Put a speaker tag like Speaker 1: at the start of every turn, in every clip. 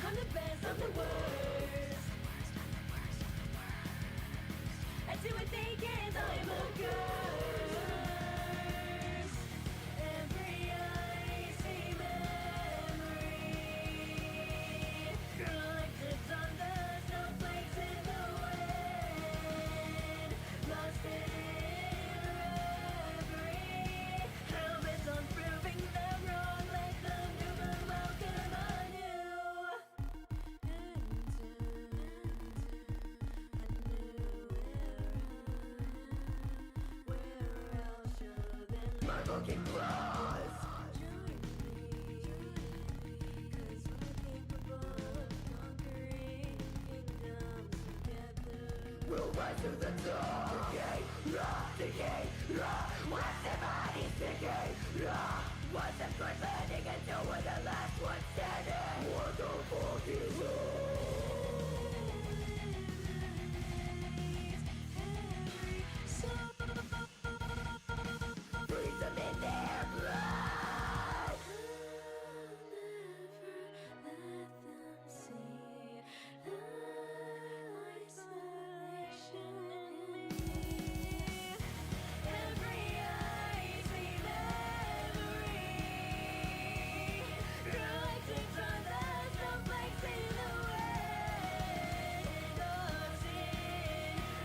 Speaker 1: I'm the best of the worst. I do what they can, I'm a curse. Every icy memory collected on the snowflakes in the wind. Lost in reverie. Hell bent on proving them wrong. Let them do the welcome anew. My fucking claws. We'll rise to the top. Decay, watch the bodies decay. Watch them start landing until we're the last one standing. What the fuck is freeze them in their blood. I'll never let them see isolation in me. Every icy memory collected from the snowflakes in the wind. Lost in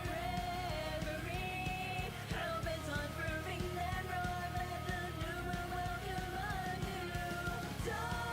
Speaker 1: reverie. Hell bent on proving them wrong. Let the new one welcome a new dawn.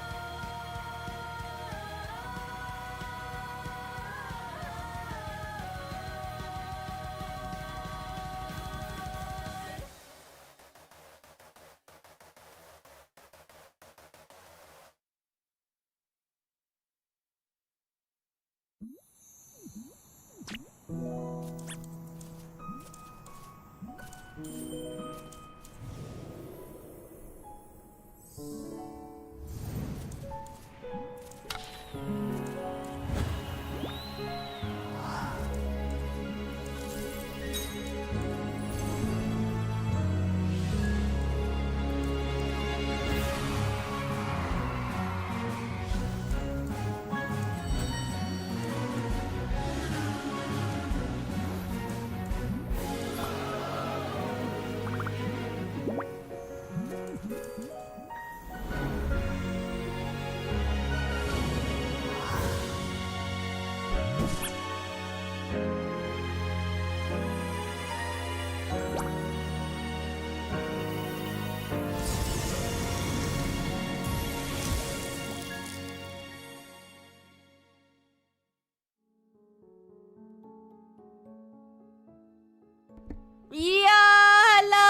Speaker 1: YoHallo!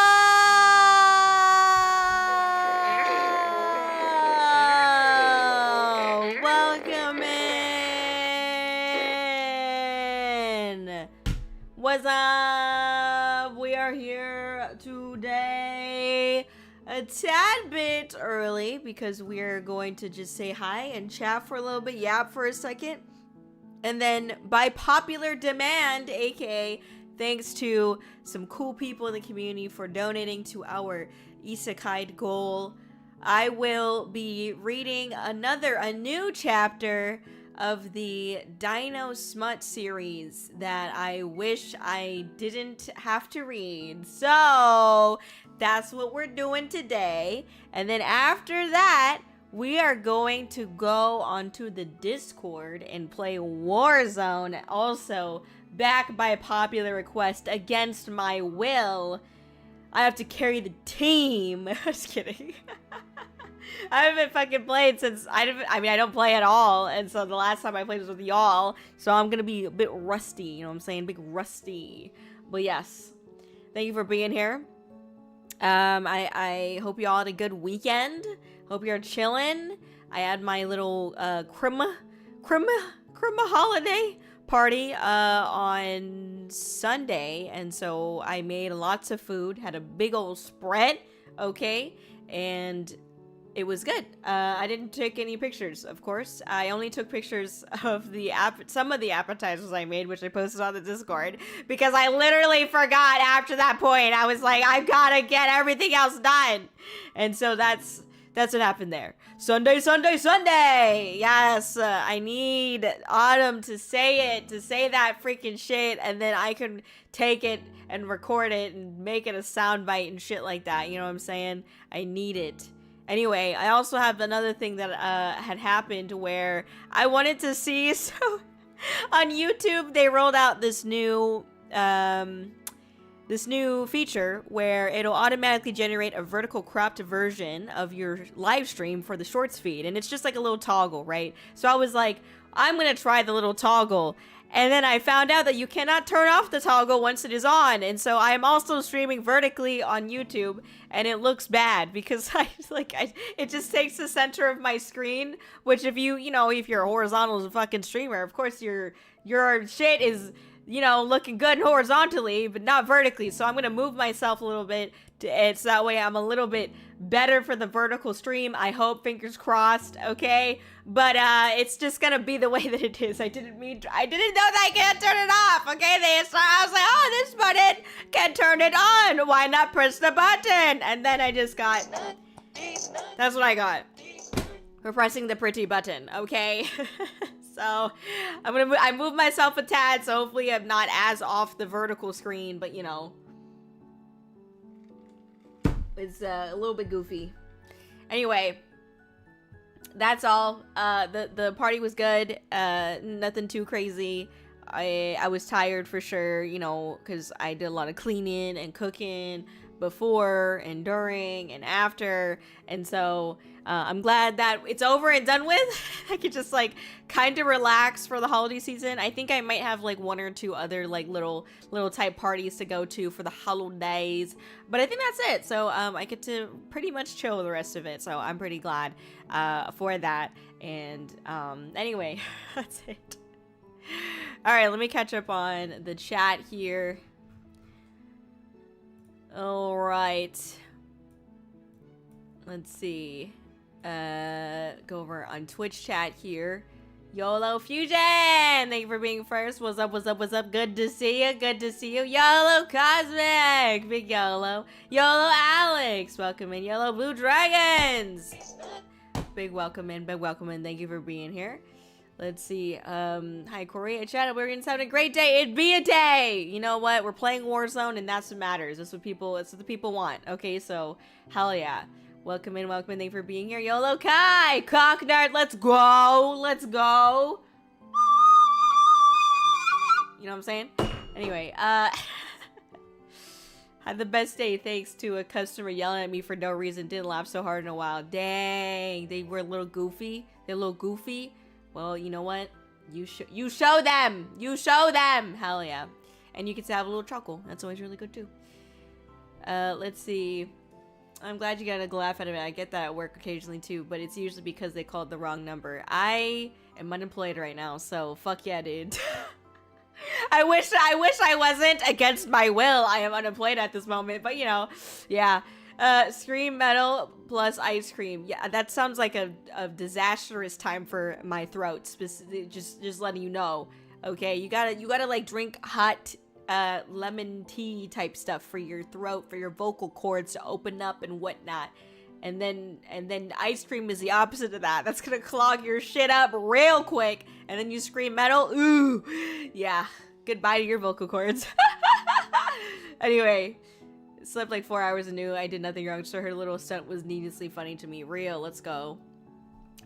Speaker 1: Welcome in! What's up? We are here today a tad bit early because we are going to just say hi and chat for a little bit, yap for a second. And then by popular demand, aka thanks to some cool people in the community for donating to our isekai goal, I will be reading a new chapter of the Dino Smut series that I wish I didn't have to read. So that's what we're doing today. And then after that, we are going to go onto the Discord and play Warzone, also back by popular request against my will. I have to carry the team. Just kidding. I haven't fucking played since I don't play at all, and so the last time I played was with y'all, so I'm gonna be a bit rusty, you know what I'm saying? Big rusty. But yes, thank you for being here. I hope y'all had a good weekend. Hope you're chilling. I had my little crema holiday party on Sunday, and so I made lots of food, had a big old spread, okay? And it was good. I didn't take any pictures, of course. I only took pictures of some of the appetizers I made, which I posted on the Discord, because I literally forgot after that point. I was like, I've got to get everything else done. And so that's what happened there. Sunday, Sunday, Sunday! Yes, I need Autumn to say that freaking shit, and then I can take it and record it and make it a soundbite and shit like that. You know what I'm saying? I need it. Anyway, I also have another thing that had happened where I wanted to see. So on YouTube, they rolled out this new feature where it'll automatically generate a vertical cropped version of your live stream for the shorts feed, and it's just like a little toggle, right? So I was like, I'm gonna try the little toggle. And then I found out that you cannot turn off the toggle once it is on. And so I am also streaming vertically on YouTube, and it looks bad because it just takes the center of my screen, which if you're a horizontal fucking streamer, of course your shit is, looking good horizontally, but not vertically. So I'm going to move myself a little bit so that way I'm a little bit better for the vertical stream. I hope, fingers crossed, okay? But it's just gonna be the way that it is. I didn't know that I can't turn it off, okay? I was like, oh, this button can turn it on. Why not press the button? And then I just got, that's what I got for pressing the pretty button, okay? So I moved myself a tad, so hopefully I'm not as off the vertical screen, but it's a little bit goofy. Anyway, that's all. The party was good. Nothing too crazy. I was tired for sure, because I did a lot of cleaning and cooking before and during and after, and so I'm glad that it's over and done with. I could just kind of relax for the holiday season. I think I might have one or two other little type parties to go to for the holidays, but I think that's it. So I get to pretty much chill the rest of it, so I'm pretty glad for that. And anyway, that's it. All right, let me catch up on the chat here. All right, let's see. Go over on Twitch chat here. YoHallo Fusion, thank you for being first. What's up, what's up, what's up? Good to see you, good to see you. YoHallo Cosmic, big YoHallo. YoHallo Alex, welcome in. YoHallo Blue Dragons, big welcome in, thank you for being here. Let's see, hi Kōri-Oujo chat, we're gonna have a great day. It'd be a day. You know what, we're playing Warzone, and that's what matters. That's what the people want, okay? So, hell yeah. Welcome in, thank you for being here. YoHallo Kai, Cocknard, let's go, let's go. You know what I'm saying? Anyway, had the best day thanks to a customer yelling at me for no reason. Didn't laugh so hard in a while. Dang, they were a little goofy. They're a little goofy. Well, you know what? You show them. You show them. Hell yeah. And you get to have a little chuckle. That's always really good too. Let's see. I'm glad you got a laugh out of it. I get that at work occasionally too, but it's usually because they called the wrong number. I am unemployed right now, so fuck yeah, dude. I wish I wasn't. Against my will, I am unemployed at this moment, but yeah. Scream metal plus ice cream. Yeah, that sounds like a disastrous time for my throat. Just letting you know. Okay, you gotta drink hot lemon tea type stuff for your throat, for your vocal cords to open up and whatnot. And then ice cream is the opposite of that. That's gonna clog your shit up real quick. And then you scream metal. Ooh, yeah. Goodbye to your vocal cords. Anyway. Slept 4 hours anew. I did nothing wrong, so her little stunt was needlessly funny to me. Real, let's go.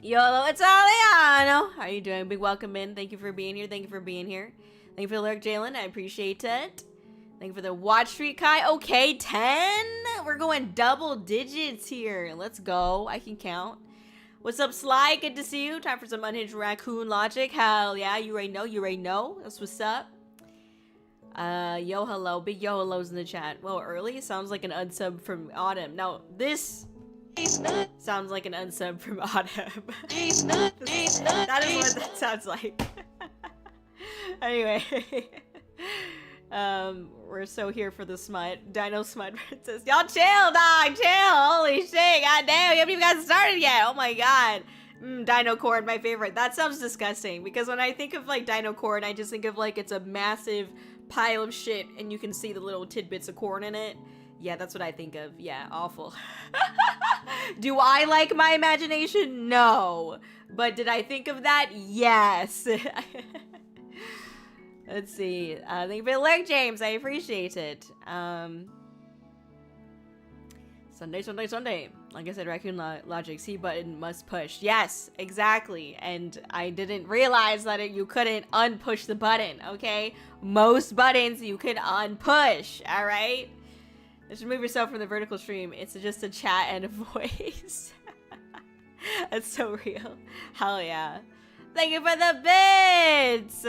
Speaker 1: YoHallo Italiano! How are you doing? Big welcome in. Thank you for being here. Thank you for being here. Thank you for the lurk, Jalen. I appreciate it. Thank you for the watch streak, Kai. Okay, 10? We're going double digits here. Let's go. I can count. What's up, Sly? Good to see you. Time for some unhinged raccoon logic. Hell yeah, you already know. That's what's up. YoHallo, big YoHallo's in the chat. Well, early sounds like an unsub from Autumn. Now, this sounds like an unsub from Autumn. That is what that sounds like. Anyway. We're so here for the smut. Dino smut princess. Y'all chill, dog. Chill. Holy shit. God damn. You haven't even got started yet. Oh my god. Dino corn, my favorite. That sounds disgusting. Because when I think of like dino corn, I just think of like it's a massive pile of shit and you can see the little tidbits of corn in it. Yeah, that's what I think of. Yeah, awful. Do I like my imagination? No. But did I think of that? Yes. Let's see. Thank you for the like, James. I appreciate it. Sunday. Like I said, raccoon logic. C button must push. Yes, exactly. And I didn't realize that you couldn't unpush the button, okay? Most buttons you can unpush, alright? Just remove yourself from the vertical stream. It's just a chat and a voice. That's so real. Hell yeah. Thank you for the bits!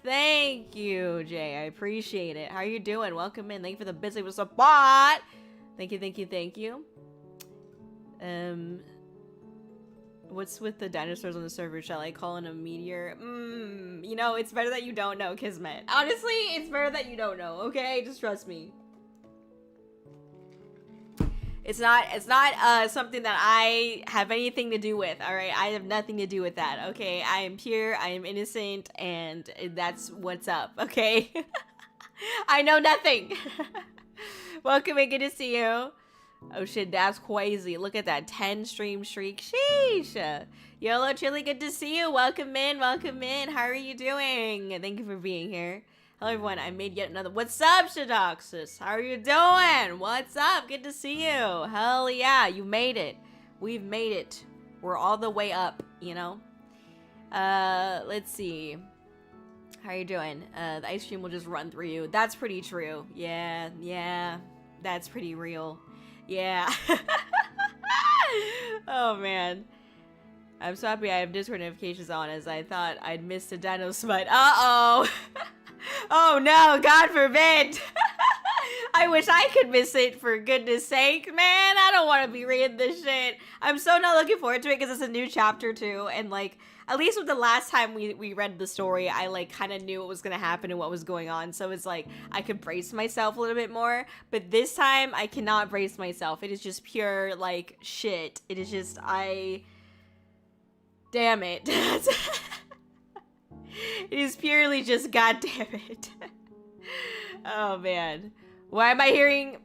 Speaker 1: Thank you, Jay. I appreciate it. How are you doing? Welcome in. Thank you for the bits. It was a bot. Thank you. What's with the dinosaurs on the server? Shall I call in a meteor? You know, it's better that you don't know, Kismet. Honestly, it's better that you don't know, okay? Just trust me. It's not something that I have anything to do with, alright? I have nothing to do with that, okay? I am pure, I am innocent, and that's what's up, okay? I know nothing. Welcome and good to see you. Oh shit, that's crazy. Look at that 10 stream streak. Sheesh. YoHallo Chili, good to see you. Welcome in. How are you doing? Thank you for being here. Hello everyone, I made yet another. What's up, Shadoxus? How are you doing? What's up? Good to see you. Hell yeah, you made it. We've made it. We're all the way up, you know? Let's see. How are you doing? The ice cream will just run through you. That's pretty true. Yeah. That's pretty real. Yeah. Oh man. I'm so happy I have Discord notifications on as I thought I'd missed a dino smut. Uh-oh. Oh no, God forbid. I wish I could miss it, for goodness sake. Man, I don't want to be reading this shit. I'm so not looking forward to it because it's a new chapter too. And like, at least with the last time we read the story, I like kind of knew what was going to happen and what was going on. So it's like, I could brace myself a little bit more. But this time, I cannot brace myself. It is just pure like shit. It is just, damn it. It is purely just goddamn it. Oh man. Why am I hearing?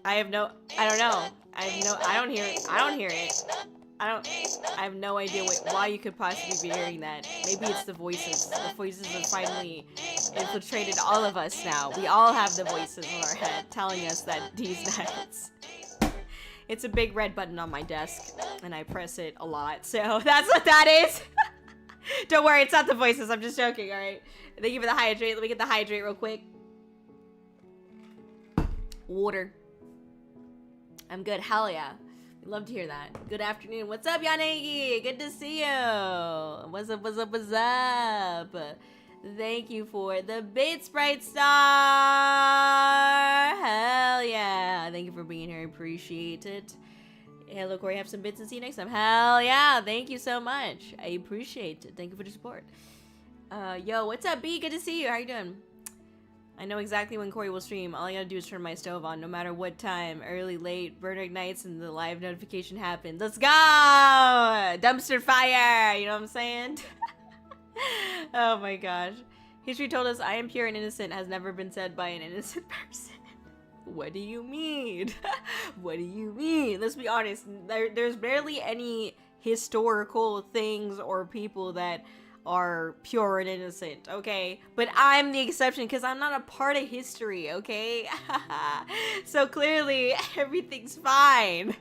Speaker 1: I don't know. I don't hear it. I have no idea why you could possibly be hearing that. Maybe it's the voices. The voices have finally infiltrated all of us now. We all have the voices in our head telling us that these nuts. It's a big red button on my desk, and I press it a lot, so that's what that is. Don't worry, it's not the voices. I'm just joking, alright? Thank you for the hydrate. Let me get the hydrate real quick. Water. I'm good. Hell yeah. Love to hear that. Good afternoon. What's up, Yanegi? Good to see you. What's up? Thank you for the bits, Bright Star. Hell yeah. Thank you for being here. I appreciate it. Hello, Kōri. Have some bits and see you next time. Hell yeah. Thank you so much. I appreciate it. Thank you for the support. Yo, what's up, B? Good to see you. How you doing? I know exactly when Kōri will stream. All I gotta do is turn my stove on, no matter what time. Early, late, burner ignites, and the live notification happens. Let's go! Dumpster fire! You know what I'm saying? Oh my gosh. History told us I am pure and innocent has never been said by an innocent person. What do you mean? What do you mean? Let's be honest. There's barely any historical things or people that are pure and innocent, okay? But I'm the exception because I'm not a part of history, okay? So clearly everything's fine.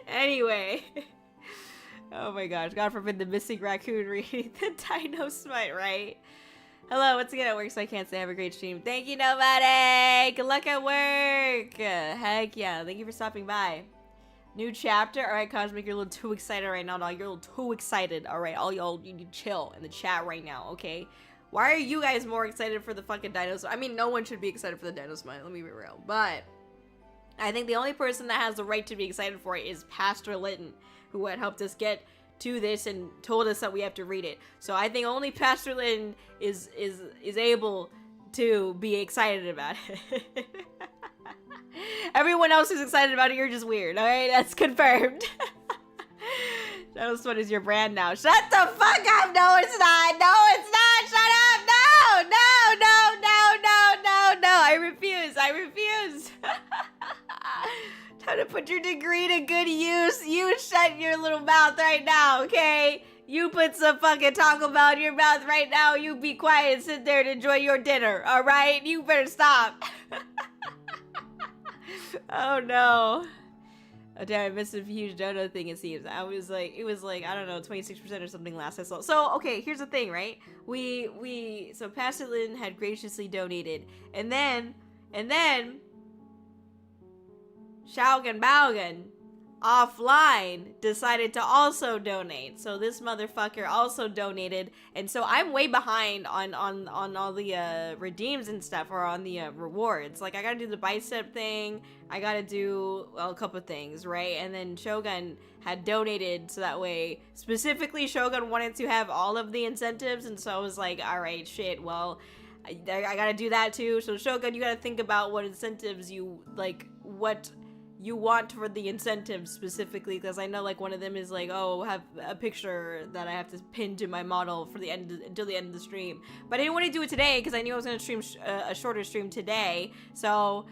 Speaker 1: Anyway. Oh my gosh, God forbid the missing raccoon reading the dino smite, right? Hello, once again at work, so I can't say have a great stream. Thank you, nobody! Good luck at work! Heck yeah, thank you for stopping by. New chapter? Alright, Cosmic, you're a little too excited right now, dog. You're a little too excited. Alright, all y'all, you need to chill in the chat right now, okay? Why are you guys more excited for the fucking dinos? I mean, no one should be excited for the dino smite, let me be real. But I think the only person that has the right to be excited for it is Pastor Litton, who had helped us get to this and told us that we have to read it. So I think only Pastor Lynn is able to be excited about it. Everyone else who's excited about it, you're just weird. All right, that's confirmed. That is your brand now. Shut the fuck up! No, it's not. No, it's not. Shut up! No, no, no, no, no, no, no. I refuse. I refuse. Time to put your degree to good use. You shut your little mouth right now, okay? You put some fucking Taco Bell in your mouth right now. You be quiet and sit there and enjoy your dinner, all right? You better stop. Oh no. Oh damn, I missed a huge dono thing, it seems. It was like, I don't know, 26% or something last I saw. So, okay, here's the thing, right? So Pastor Lynn had graciously donated. And then, Shaugan Baugan, offline, decided to also donate. So this motherfucker also donated. And so I'm way behind on all the redeems and stuff, or on the rewards. Like, I gotta do the bicep thing. I gotta do, well, a couple things, right? And then Shogun had donated, so that way, specifically Shogun wanted to have all of the incentives, and so I was like, alright, shit, well, I gotta do that too. So Shogun, you gotta think about what incentives you, like, what you want for the incentives specifically, because I know, like, one of them is like, oh, have a picture that I have to pin to my model for the end until the end of the stream. But I didn't want to do it today because I knew I was going to stream a shorter stream today. So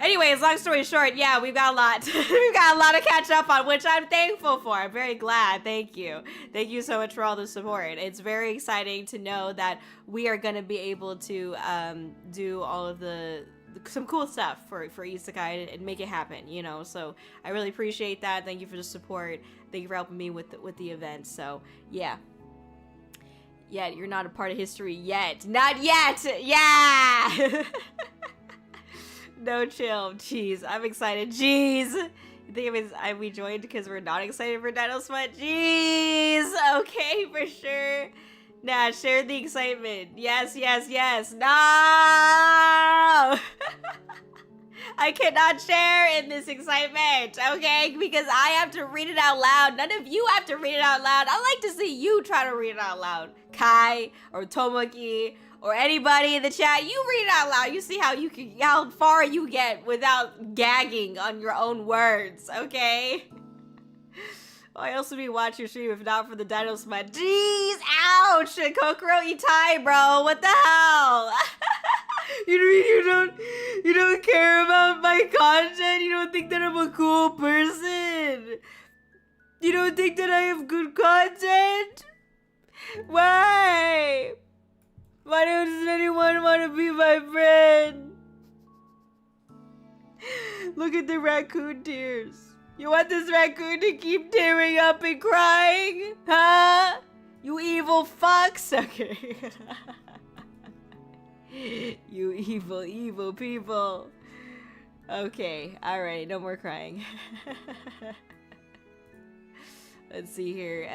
Speaker 1: anyways, long story short, yeah, we've got a lot. We've got a lot to catch up on, which I'm thankful for. I'm very glad. Thank you. Thank you so much for all the support. It's very exciting to know that we are going to be able to do all of some cool stuff for Isekai and make it happen, you know. So I really appreciate that. Thank you for the support. Thank you for helping me with the event. So yeah, you're not a part of history yet. Not yet. Yeah. No, chill. Jeez, I'm excited. Jeez. You think we joined because we're not excited for Dino Smut? Jeez. Okay, for sure. Nah, share the excitement. Yes, yes, yes. No! I cannot share in this excitement, okay? Because I have to read it out loud. None of you have to read it out loud. I like to see you try to read it out loud. Kai or Tomoki or anybody in the chat, you read it out loud. You see how far you get without gagging on your own words, okay? I also be watching your stream if not for the Dino Smut. Jeez, ouch! Kokoro Itai, bro. What the hell? You don't care about my content? You don't think that I'm a cool person? You don't think that I have good content? Why? Why doesn't anyone want to be my friend? Look at the raccoon tears. You want this raccoon to keep tearing up and crying? Huh? You evil fucks? Okay. You evil, evil people. Okay, alright, no more crying. Let's see here.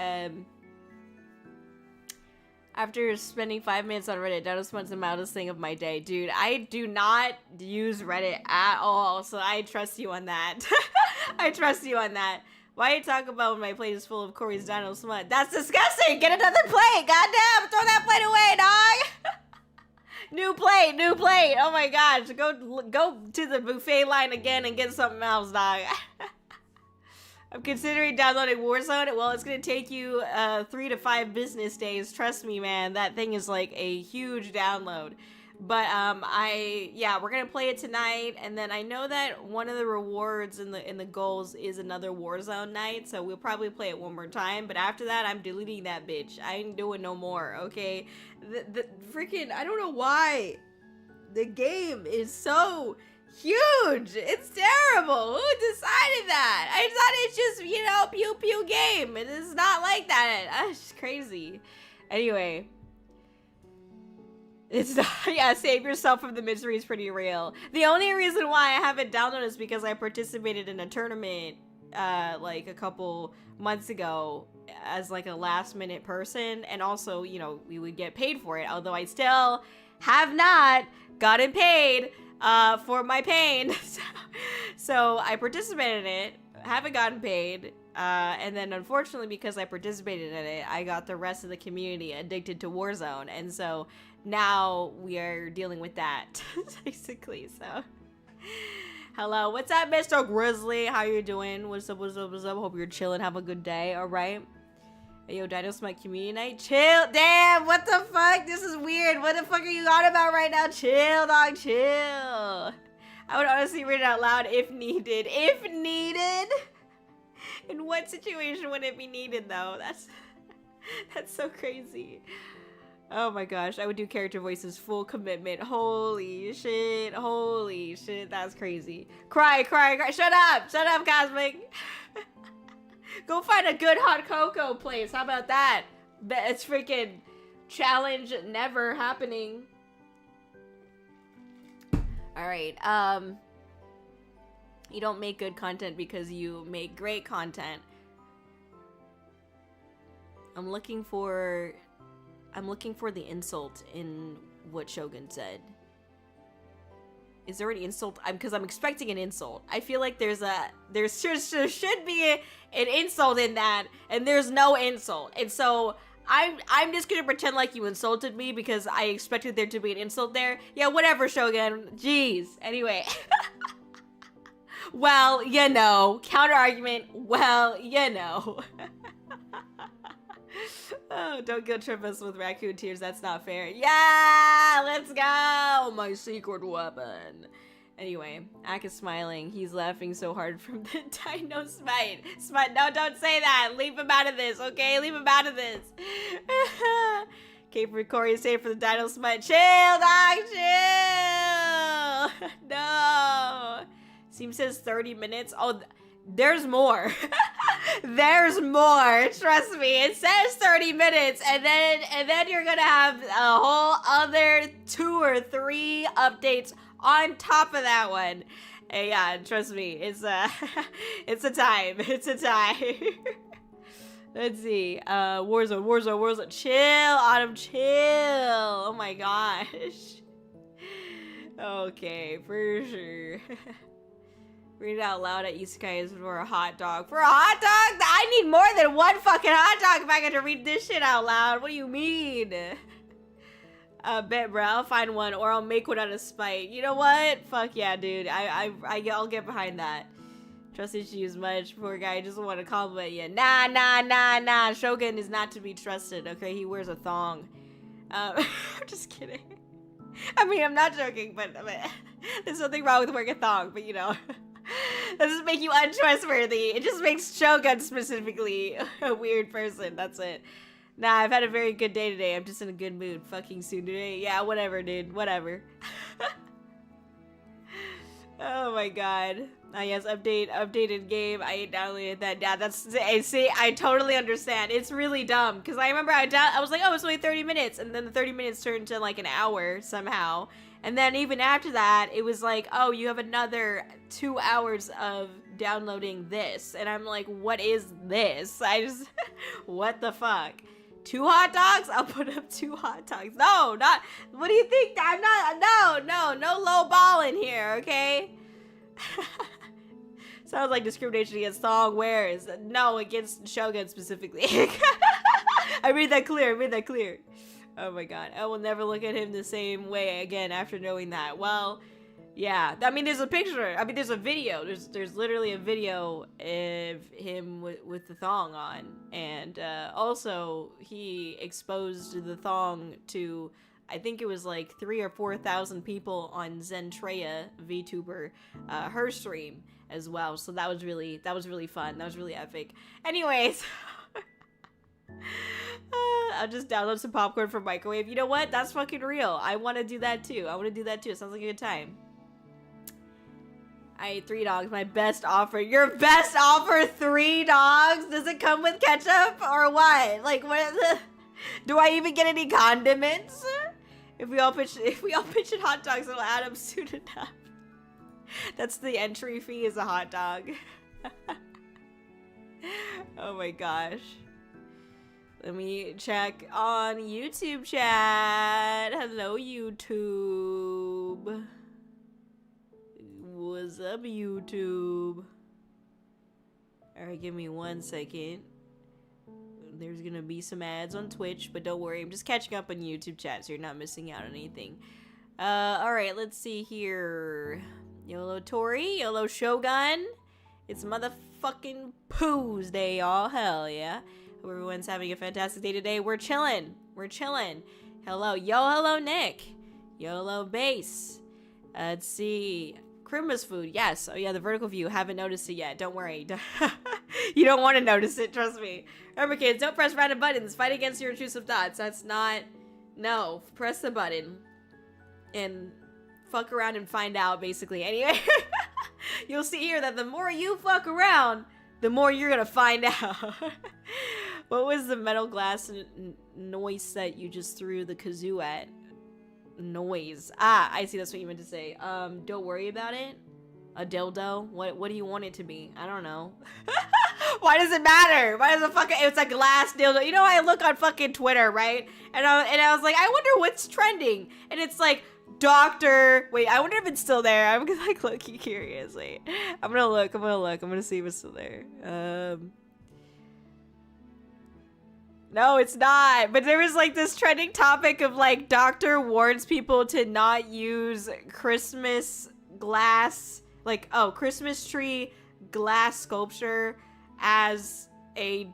Speaker 1: After spending 5 minutes on Reddit, Dino Smut's the mildest thing of my day. Dude, I do not use Reddit at all, so I trust you on that. I trust you on that. Why you talk about when my plate is full of Corey's Dino Smut? That's disgusting! Get another plate! Goddamn! Throw that plate away, dog! New plate! New plate! Oh my gosh. Go to the buffet line again and get something else, dog. I'm considering downloading Warzone. Well, it's gonna take you 3 to 5 business days. Trust me, man. That thing is like a huge download. But yeah, we're gonna play it tonight, and then I know that one of the rewards in the goals is another Warzone night, so we'll probably play it one more time. But after that, I'm deleting that bitch. I ain't doing no more. Okay, the freaking, I don't know why the game is so huge. It's terrible. Who decided that? I thought it's just, you know, pew pew game. It is not like that. It's just crazy. Anyway. It's not, yeah, save yourself from the misery is pretty real. The only reason why I haven't downloaded is because I participated in a tournament, like a couple months ago as like a last minute person. And also, you know, we would get paid for it. Although I still have not gotten paid, for my pain. So I participated in it, haven't gotten paid. And then unfortunately, because I participated in it, I got the rest of the community addicted to Warzone. And so now we are dealing with that, basically. So, hello, what's up, Mr. Grizzly? How you doing? What's up, what's up, what's up? Hope you're chilling. Have a good day, all right? Hey, yo, Dino Smite community night. Chill. Damn, what the fuck? This is weird. What the fuck are you on about right now? Chill, dog, chill. I would honestly read it out loud if needed. If needed? In what situation would it be needed, though? That's so crazy. Oh my gosh, I would do character voices, full commitment. Holy shit, that's crazy. Cry, cry, cry. Shut up, Cosmic. Go find a good hot cocoa place. How about that? It's freaking challenge never happening. All right, you don't make good content because you make great content. I'm looking for the insult in what Shogun said. Is there an insult? Because I'm expecting an insult. I feel like there should be an insult in that, and there's no insult. And so I'm just gonna pretend like you insulted me because I expected there to be an insult there. Yeah, whatever, Shogun. Jeez. Anyway. Well, you know. Counter argument. Well, you know. Oh, don't guilt trip us with raccoon tears. That's not fair. Yeah, let's go. My secret weapon. Anyway, Ak is smiling. He's laughing so hard from the Dino Smite. Smite, no, don't say that. Leave him out of this, okay? Leave him out of this. Okay, for Kōri, stay for the Dino Smite. Chill, dog, chill. No. Steam says 30 minutes. Oh, there's more. There's more. Trust me. It says 30 minutes, and then you're gonna have a whole other 2 or 3 updates on top of that one. And yeah, trust me. It's it's a time. It's a time. Let's see. Warzone. Chill, Autumn. Chill. Oh my gosh. Okay, for sure. Read it out loud at Isekai is for a hot dog. For a hot dog? I need more than one fucking hot dog if I get to read this shit out loud. What do you mean? Bet, bro. I'll find one or I'll make one out of spite. You know what? Fuck yeah, dude. I'll get behind that. Trust issues much. Poor guy. I just want to compliment you. Nah. Shogun is not to be trusted, okay? He wears a thong. I'm just kidding. I mean, I'm not joking, but there's nothing wrong with wearing a thong, but you know. That doesn't make you untrustworthy. It just makes Shogun specifically a weird person. That's it. Nah, I've had a very good day today. I'm just in a good mood. Fucking soon today. Yeah, whatever, dude. Whatever. Oh my god. Yes, updated game. I downloaded that. Yeah, that's, see, I totally understand. It's really dumb. Because I remember I was like, oh, it's only 30 minutes. And then the 30 minutes turned to like an hour somehow. And then even after that, it was like, oh, you have another 2 hours of downloading this. And I'm like, what is this? What the fuck? 2 hot dogs? I'll put up 2 hot dogs. No, not, what do you think? I'm not, no low ball in here, okay? Sounds like discrimination against thong wearers. No, against Shogun specifically. I made that clear. Oh my god. I will never look at him the same way again after knowing that. Well, yeah. I mean, there's a picture. I mean, there's a video. There's literally a video of him with the thong on. And also, he exposed the thong to, I think it was like 3,000 or 4,000 people on Zentreya, VTuber, her stream as well. So that was really fun. That was really epic. Anyways. I'll just download some popcorn from microwave. You know what? That's fucking real. I want to do that too. It sounds like a good time. I ate 3 dogs. My best offer. Your best offer? 3 dogs? Does it come with ketchup or what? Like, what? Do I even get any condiments? If we all pitch in hot dogs, it'll add up soon enough. That's the entry fee, is a hot dog. Oh my gosh. Let me check on YouTube chat. Hello, YouTube. What's up, YouTube? Alright, give me 1 second. There's gonna be some ads on Twitch, but don't worry, I'm just catching up on YouTube chat, so you're not missing out on anything. Alright, let's see here. YoHallo Tori, YoHallo Shogun. It's motherfucking Tues Day, y'all. Hell yeah. Hope everyone's having a fantastic day today. We're chilling. We're chilling. Hello. YoHallo Nick. YoHallo Base. Let's see. Christmas food. Yes. Oh yeah, the vertical view. Haven't noticed it yet. Don't worry. You don't want to notice it. Trust me. Remember, kids, don't press random buttons. Fight against your intrusive thoughts. That's not... No. Press the button. And fuck around and find out, basically. Anyway, you'll see here that the more you fuck around, the more you're gonna find out. What was the metal glass noise that you just threw the kazoo at? Noise. Ah, I see, that's what you meant to say. Don't worry about it. A dildo? What do you want it to be? I don't know. Why does it matter? Why does it fucking... It's a glass dildo. You know, I look on fucking Twitter, right? And I was like, I wonder what's trending. And it's like, wait, I wonder if it's still there. I'm like low-key curious. Wait, I'm gonna look. I'm gonna see if it's still there. No, it's not. But there was like this trending topic of like doctor warns people to not use Christmas glass, like, oh, Christmas tree glass sculpture as a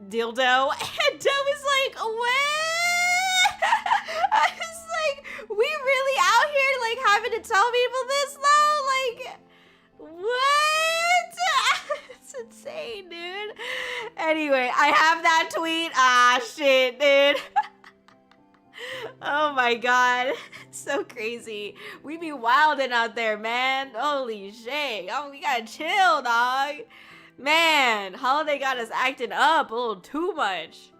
Speaker 1: dildo. And I was like, what? I was like, we really out here like having to tell people this though? Like, what? It's insane, dude. Anyway, I have that tweet. Ah, shit, dude. Oh my god. So crazy. We be wildin' out there, man. Holy shit. Oh, we gotta chill, dog. Man, Holiday got us acting up a little too much.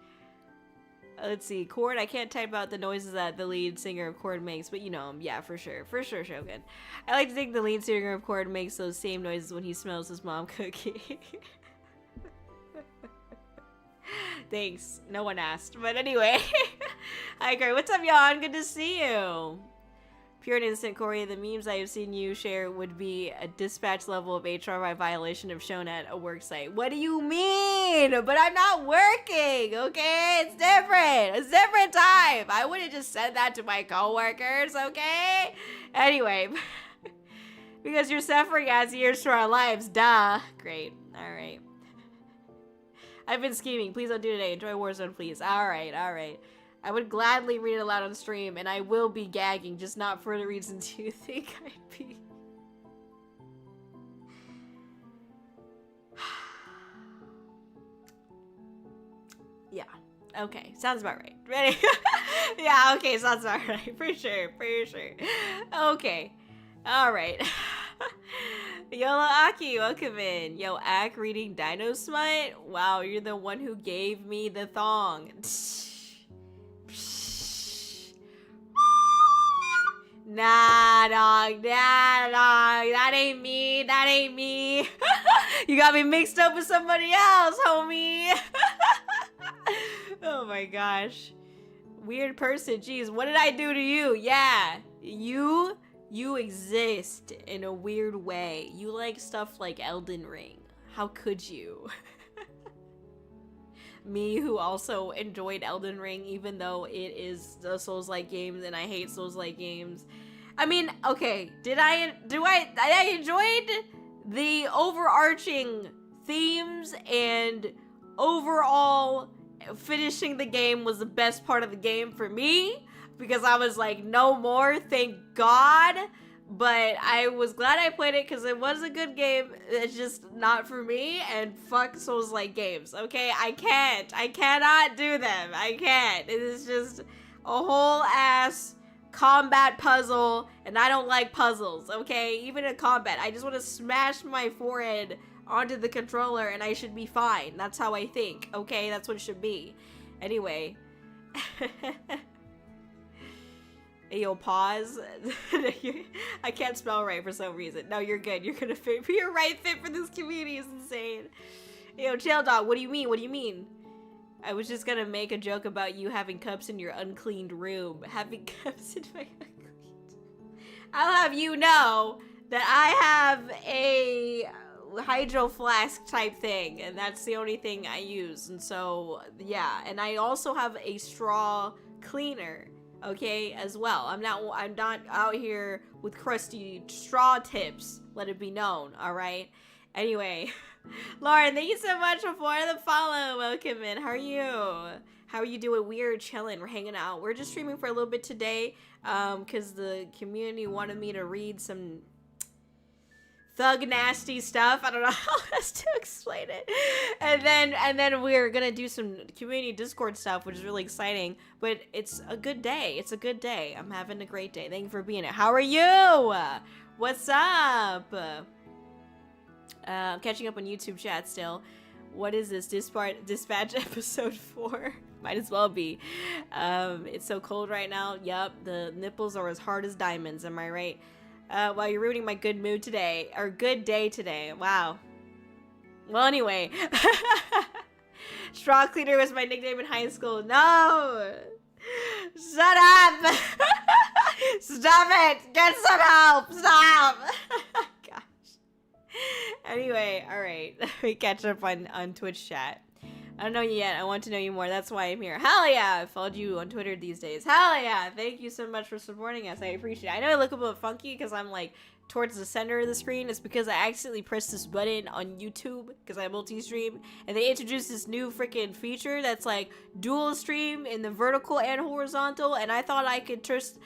Speaker 1: Let's see, Chord. I can't type out the noises that the lead singer of Chord makes, but you know him. Yeah, for sure, Shogun. I like to think the lead singer of Chord makes those same noises when he smells his mom cooking. Thanks. No one asked, but anyway. Hi, Kōri. What's up, y'all? Good to see you. Pure and instant, Kōri. The memes I have seen you share would be a dispatch level of HR violation if shown at a work site. What do you mean? But I'm not working, okay? It's different. It's different time. I wouldn't just send that to my coworkers, okay? Anyway, because your suffering adds years to our lives, duh. Great. All right. I've been scheming. Please don't do today. Enjoy Warzone, please. All right. I would gladly read it aloud on stream, and I will be gagging, just not for the reasons you think I'd be. Yeah. Okay. Sounds about right. Ready? Yeah, okay. Sounds about right. For sure. Okay. All right. YoHallo Aki, welcome in. Yo, Ak reading Dino Smite? Wow, you're the one who gave me the thong. Nah, dog. That ain't me. You got me mixed up with somebody else, homie. Oh my gosh. Weird person. Jeez, what did I do to you? Yeah, you exist in a weird way. You like stuff like Elden Ring. How could you? Me, who also enjoyed Elden Ring, even though it is a Souls-like game, and I hate Souls-like games. I mean, okay, I enjoyed the overarching themes, and overall finishing the game was the best part of the game for me, because I was like, no more, thank God. But I was glad I played it because it was a good game. It's just not for me, and fuck Souls-like games, okay? I cannot do them. I can't. It is just a whole ass combat puzzle, and I don't like puzzles, okay? Even in combat, I just want to smash my forehead onto the controller and I should be fine. That's how I think, okay? That's what it should be. Anyway. Yo, pause. I can't spell right for some reason. No, you're good. You're gonna fit. You're right fit for this community. Is insane. Yo, chill, dog. What do you mean? What do you mean? I was just gonna make a joke about you having cups in your uncleaned room. Having cups in my uncleaned... I'll have you know that I have a hydro flask type thing, and that's the only thing I use. And so, yeah, and I also have a straw cleaner, okay, as well. I'm not out here with crusty straw tips, let it be known, all right? Anyway, Lauren, thank you so much for the follow. Welcome in. How are you? How are you doing? We are chilling. We're hanging out. We're just streaming for a little bit today, because the community wanted me to read some thug nasty stuff. I don't know how else to explain it. And then we're gonna do some community Discord stuff, which is really exciting. But it's a good day. It's a good day. I'm having a great day. Thank you for being here. How are you? What's up? I'm catching up on YouTube chat still. What is this? Dispatch episode 4? Might as well be. It's so cold right now. Yup, the nipples are as hard as diamonds. Am I right? While you're ruining my good mood today, or good day today. Wow. Well, anyway. Straw cleaner was my nickname in high school. No! Shut up! Stop it! Get some help! Stop! Gosh. Anyway, alright. We catch up on Twitch chat. I don't know you yet. I want to know you more. That's why I'm here. Hell yeah! I followed you on Twitter these days. Hell yeah! Thank you so much for supporting us. I appreciate it. I know I look a bit funky because I'm like towards the center of the screen. It's because I accidentally pressed this button on YouTube because I multi-stream, and they introduced this new freaking feature that's like dual stream in the vertical and horizontal, and I thought I could just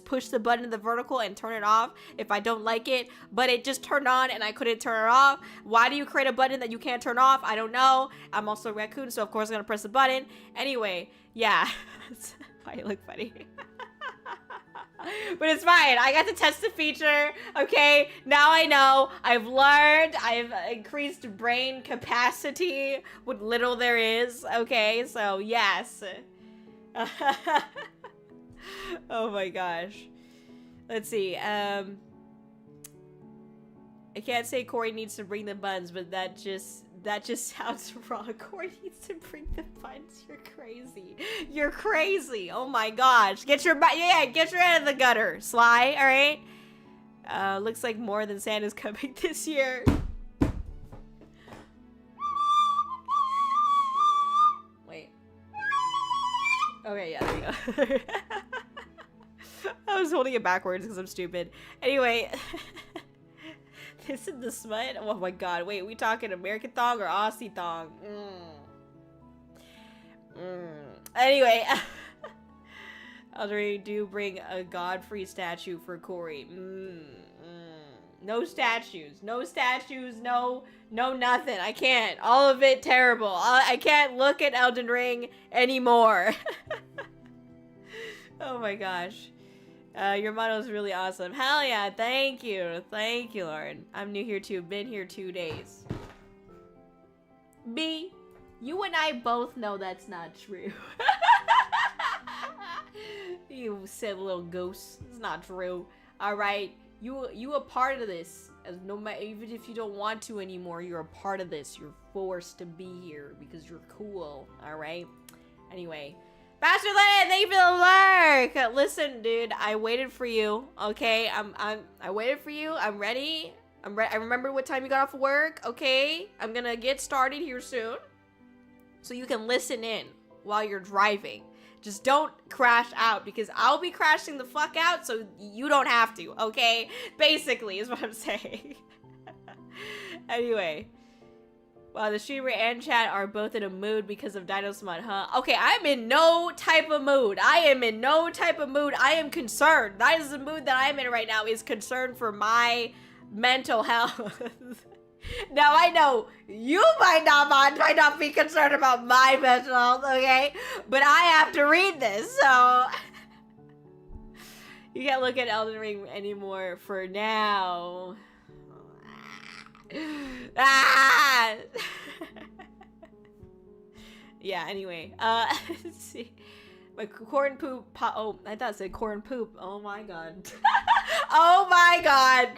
Speaker 1: push the button in the vertical and turn it off if I don't like it, but it just turned on and I couldn't turn it off. Why do you create a button that you can't turn off? I don't know. I'm also a raccoon, so of course I'm gonna press the button. Anyway, yeah. Why you look funny. But it's fine. I got to test the feature. Okay, now I know. I've learned. I've increased brain capacity. What little there is. Okay, so yes. Oh my gosh. Let's see. I can't say Kōri needs to bring the buns, but that just sounds wrong. Kōri needs to bring the buns. You're crazy. You're crazy. Oh my gosh. Get your head in the gutter, Sly. All right. Looks like more than Santa's coming this year. Wait. Okay, yeah, there you go. I was holding it backwards because I'm stupid. Anyway. This is the smut? Oh my god, wait, we talking American thong or Aussie thong? Anyway, I'll do bring a God-free statue for Kōri. No statues, no nothing. I can't. All of it terrible. I can't look at Elden Ring anymore. Oh my gosh. Your motto is really awesome. Hell yeah, thank you. Thank you, Lauren. I'm new here too. Been here 2 days. B, you and I both know that's not true. You silly little goose. It's not true. Alright? You a part of this. As no matter, even if you don't want to anymore, you're a part of this. You're forced to be here because you're cool. Alright? Anyway. Bastard Land, thank you for the lurk. Listen, dude, I waited for you. Okay, I waited for you. I'm ready. I remember what time you got off of work. Okay, I'm gonna get started here soon, so you can listen in while you're driving. Just don't crash out because I'll be crashing the fuck out, so you don't have to. Okay, basically is what I'm saying. Anyway. Wow, the streamer and chat are both in a mood because of Dino Smut, huh? Okay, I'm in no type of mood. I am in no type of mood. I am concerned. That is the mood that I am in right now, is concern for my mental health. Now, I know you might not be concerned about my mental health, okay? But I have to read this, so... You can't look at Elden Ring anymore for now. Ah! Yeah, anyway, let's see. My corn poop oh, I thought it said corn poop. Oh my god. Oh my god.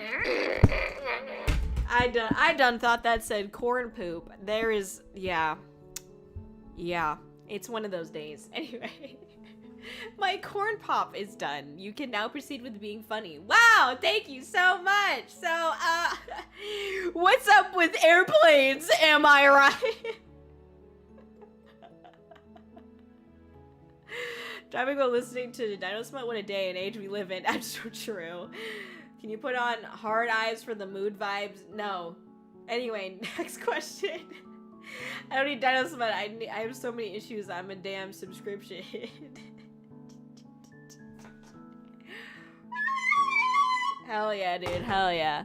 Speaker 1: I done thought that said corn poop. There is, yeah. Yeah, it's one of those days. Anyway. My corn pop is done. You can now proceed with being funny. Wow, thank you so much. So, what's up with airplanes? Am I right? Driving while listening to Dino Smut, what a day and age we live in. That's so true. Can you put on hard eyes for the mood vibes? No. Anyway, next question. I don't need Dino Smut. I have so many issues. I'm a damn subscription. Hell yeah, dude. Hell yeah.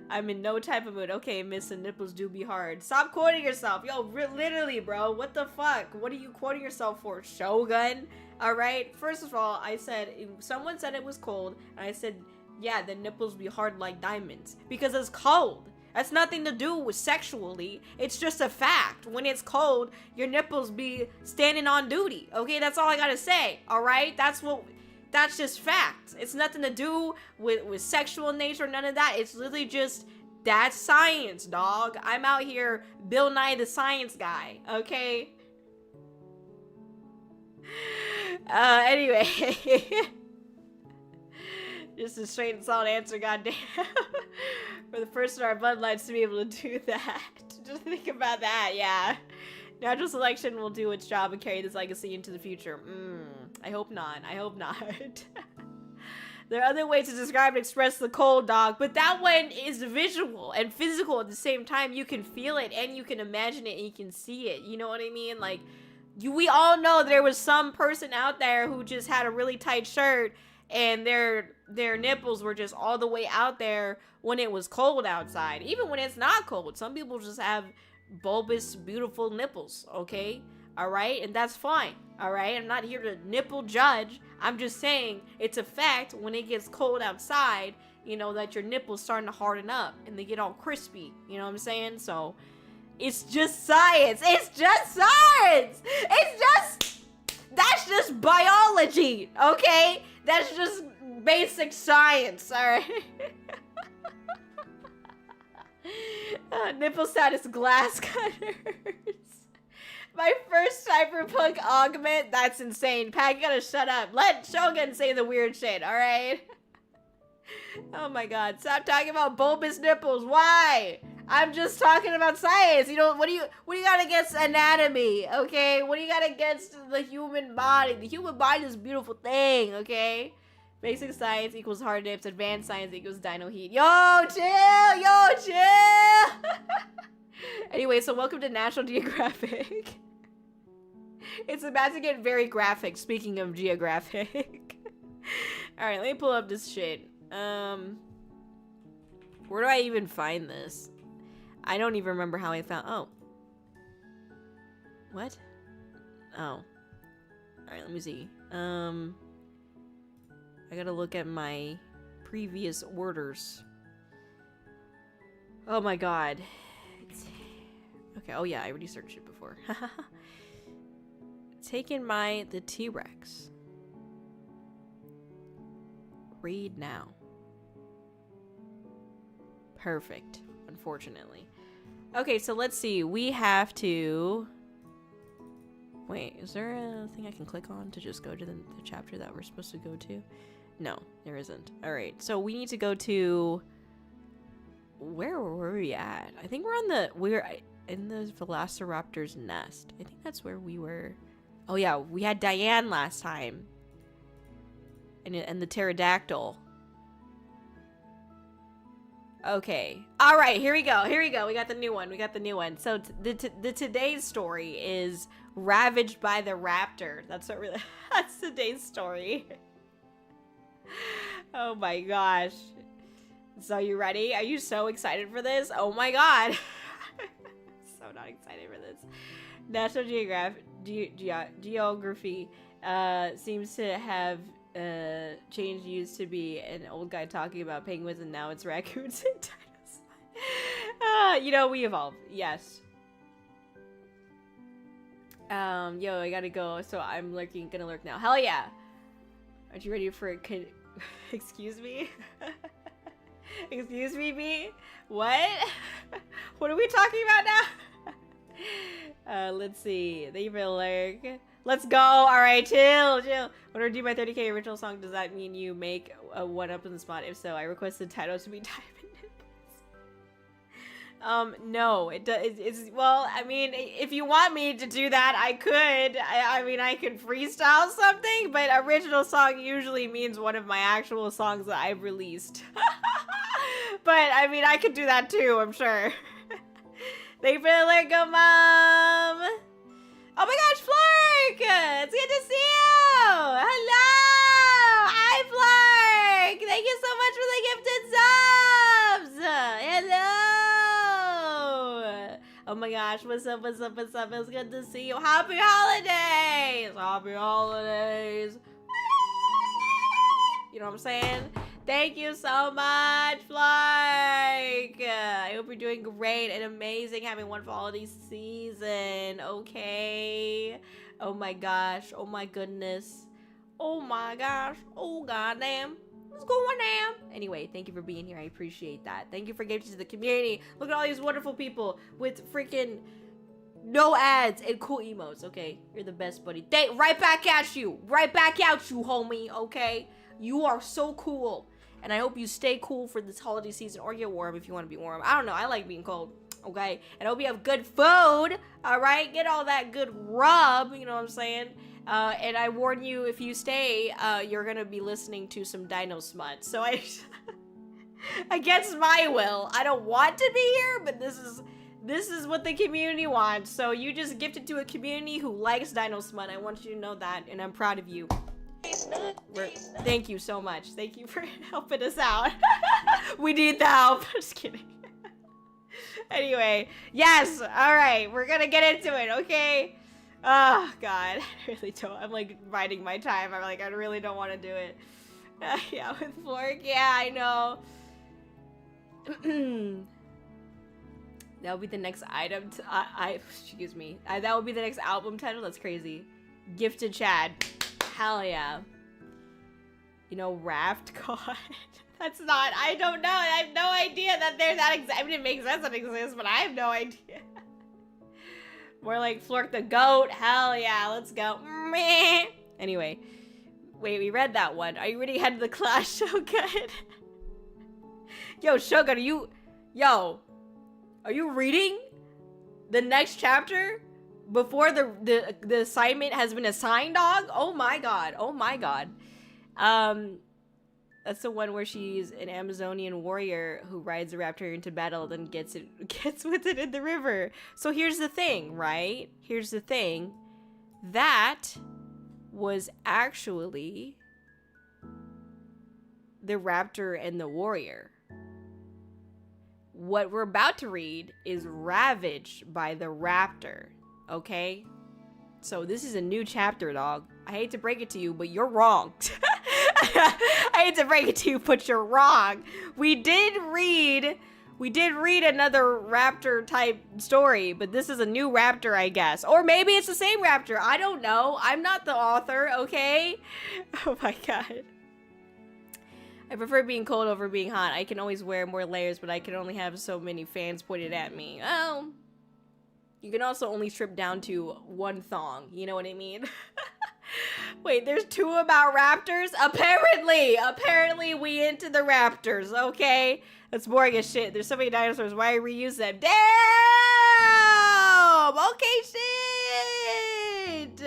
Speaker 1: I'm in no type of mood. Okay, miss, the nipples do be hard. Stop quoting yourself. Yo, literally, bro. What the fuck? What are you quoting yourself for? Shogun? Alright? First of all, I said, someone said it was cold, and I said, yeah, the nipples be hard like diamonds. Because it's cold. That's nothing to do with sexually. It's just a fact. When it's cold, your nipples be standing on duty. Okay, that's all I gotta say. Alright? That's just fact. It's nothing to do with sexual nature, none of that. It's literally just, that's science, dog. I'm out here, Bill Nye the Science Guy, okay? Anyway. Just a straight and solid answer, goddamn. For the first in our bloodlines to be able to do that. Just think about that, yeah. Natural selection will do its job and carry this legacy into the future. I hope not. I hope not. There are other ways to describe and express the cold, dog, but that one is visual and physical at the same time. You can feel it and you can imagine it and you can see it. You know what I mean? Like, we all know there was some person out there who just had a really tight shirt and their nipples were just all the way out there when it was cold outside. Even when it's not cold. Some people just have bulbous, beautiful nipples, okay? Alright? And that's fine, alright? I'm not here to nipple judge. I'm just saying it's a fact when it gets cold outside, you know, that your nipples starting to harden up and they get all crispy. You know what I'm saying? So, it's just science. It's just science! That's just biology, okay? That's just basic science, alright? Nipple status glass cutters. My first cyberpunk augment. That's insane. Pat, you gotta shut up. Let Shogun say the weird shit, alright? Oh my god. Stop talking about bulbous nipples. Why? I'm just talking about science. You know, what do you got against anatomy, okay? What do you got against the human body? The human body is a beautiful thing, okay? Basic science equals hard nips. Advanced science equals dino heat. Yo, chill! Yo, chill! Anyway, so welcome to National Geographic. It's about to get very graphic, speaking of geographic. Alright, let me pull up this shit. Where do I even find this? I don't even remember how I found... Oh. What? Oh. Alright, let me see. I gotta look at my previous orders. Oh my god. Okay, oh yeah, I already searched it before. Taken by the T-Rex. Read now. Perfect, unfortunately. Okay, so let's see. We have to... Wait, is there a thing I can click on to just go to the chapter that we're supposed to go to? No, there isn't. Alright, so we need to go to... Where were we at? I think we're in the Velociraptor's nest. I think that's where we were. Oh yeah, we had Diane last time. And the pterodactyl. Okay. Alright, here we go. Here we go. We got the new one. We got the new one. So the today's story is Ravaged by the Raptor. That's what really... That's today's story. Oh my gosh. So you ready? Are you so excited for this? Oh my god. So not excited for this. National Geography seems to have changed. Used to be an old guy talking about penguins and now it's raccoons and dinosaurs. You know, we evolve. Yes. Yo, I gotta go. So I'm gonna lurk now. Hell yeah. Aren't you ready for it? Excuse me? Excuse me, B? What? What are we talking about now? Let's see. Thank you for the lurk. Let's go. All right, chill. When I do my 30K original song, does that mean you make a one up in the spot? If so, I request the title to be Diamond Nipples. No, it does. Well, I mean, if you want me to do that, I could. I mean, I could freestyle something, but original song usually means one of my actual songs that I've released. But I mean, I could do that too, I'm sure. Thank you for the lurk, Mom. Oh my gosh, Flork! It's good to see you! Hello! Hi, Flork! Thank you so much for the gifted subs! Hello! Oh my gosh, what's up, what's up, what's up? It's good to see you. Happy holidays! Happy holidays! You know what I'm saying? Thank you so much, Flark! I hope you're doing great and amazing, having a wonderful holiday season, okay? Oh my gosh, oh my goodness. Oh my gosh, oh goddamn. What's going on? Anyway, thank you for being here, I appreciate that. Thank you for giving to the community. Look at all these wonderful people with freaking no ads and cool emotes, okay? You're the best, buddy. Right back at you, homie, okay? You are so cool. And I hope you stay cool for this holiday season or get warm if you want to be warm. I don't know. I like being cold. Okay? And I hope you have good food. Alright? Get all that good rub. You know what I'm saying? And I warn you, if you stay, you're going to be listening to some dino smut. So against my will, I don't want to be here, but this is what the community wants. So you just gifted to a community who likes dino smut. I want you to know that. And I'm proud of you. Thank you so much. Thank you for helping us out. We need the help. Just kidding. Anyway, yes. All right, we're gonna get into it. Okay. Oh God, I really don't. I'm like biding my time. I'm like, I really don't want to do it. Yeah, with Flork. Yeah, I know. That will be the next item. Excuse me. That will be the next album title. That's crazy. Gifted Chad. Hell yeah. You know, Raft God. That's not, I don't know. I have no idea that there's that I mean, it makes sense that it exists, but I have no idea. More like Flork the Goat. Hell yeah, let's go. Meh. Anyway. Wait, we read that one. Are you ready to head to the class, Shogun? Yo, Shogun, are you reading the next chapter? Before the assignment has been assigned, dog? Oh my god. Oh my god. That's the one where she's an Amazonian warrior who rides a raptor into battle, then gets with it in the river. So here's the thing, right? Here's the thing. That was actually the raptor and the warrior. What we're about to read is Ravaged by the Raptor. Okay? So this is a new chapter, dog. I hate to break it to you, but you're wrong. I hate to break it to you, but you're wrong. We did read another raptor type story, but this is a new raptor, I guess. Or maybe it's the same raptor. I don't know. I'm not the author, okay? Oh my god. I prefer being cold over being hot. I can always wear more layers, but I can only have so many fans pointed at me. Oh. You can also only strip down to one thong. You know what I mean? Wait, there's two about raptors? Apparently we into the raptors, okay? That's boring as shit. There's so many dinosaurs. Why reuse them? Damn! Okay, shit!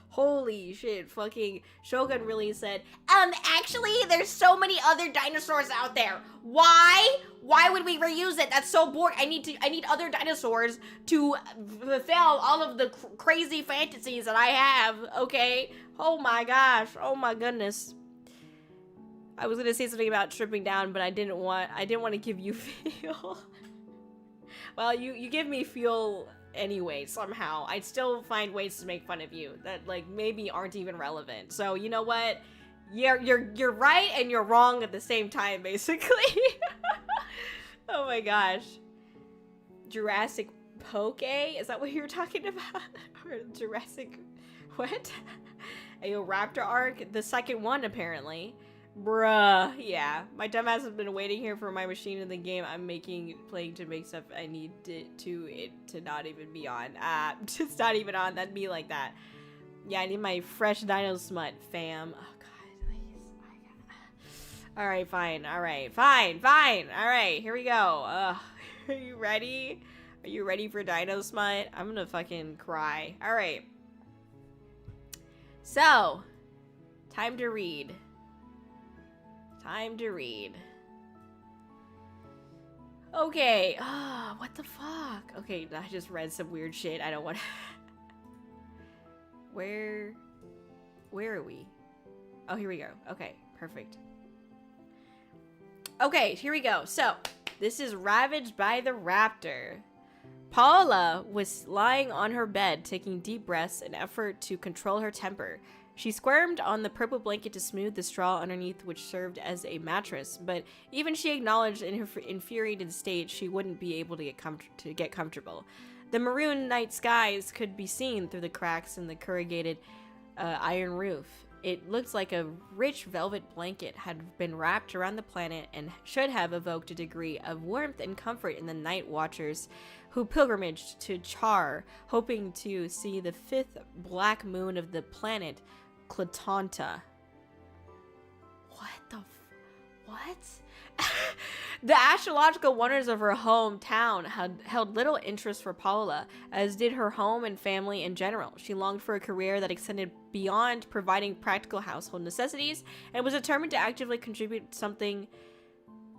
Speaker 1: Holy shit, fucking Shogun really said, actually, there's so many other dinosaurs out there. Why? Why would we reuse it? That's so boring. I need other dinosaurs to fulfill all of the crazy fantasies that I have, okay? Oh my gosh. Oh my goodness. I was gonna say something about stripping down, but I didn't want to give you feel. Well, you give me feel anyway, somehow. I'd still find ways to make fun of you that, like, maybe aren't even relevant. So, you know what? You're right and you're wrong at the same time, basically. Oh my gosh. Jurassic Poke? Is that what you're talking about? Or Jurassic... What? Ayo, Raptor Arc? The second one, apparently. Bruh, yeah. My dumbass has been waiting here for my machine in the game I'm playing to make stuff I need it to not even be on. It's not even on. That'd be like that. Yeah, I need my fresh dino smut, fam. Oh, God, please. All right, fine. All right, fine. All right, here we go. Are you ready? Are you ready for dino smut? I'm gonna fucking cry. All right. So, time to read. Time to read. Okay. What the fuck? Okay, I just read some weird shit. I don't want to... Where are we? Oh, here we go. Okay, perfect. Okay, here we go. So, this is Ravaged by the Raptor. Paula was lying on her bed, taking deep breaths in an effort to control her temper. She squirmed on the purple blanket to smooth the straw underneath, which served as a mattress, but even she acknowledged in her infuriated state she wouldn't be able to get comfortable. The maroon night skies could be seen through the cracks in the corrugated iron roof. It looked like a rich velvet blanket had been wrapped around the planet and should have evoked a degree of warmth and comfort in the night watchers who pilgrimaged to Char, hoping to see the fifth black moon of the planet, Clatanta. What? The astrological wonders of her hometown had held little interest for Paula, as did her home and family in general. She longed for a career that extended beyond providing practical household necessities and was determined to actively contribute something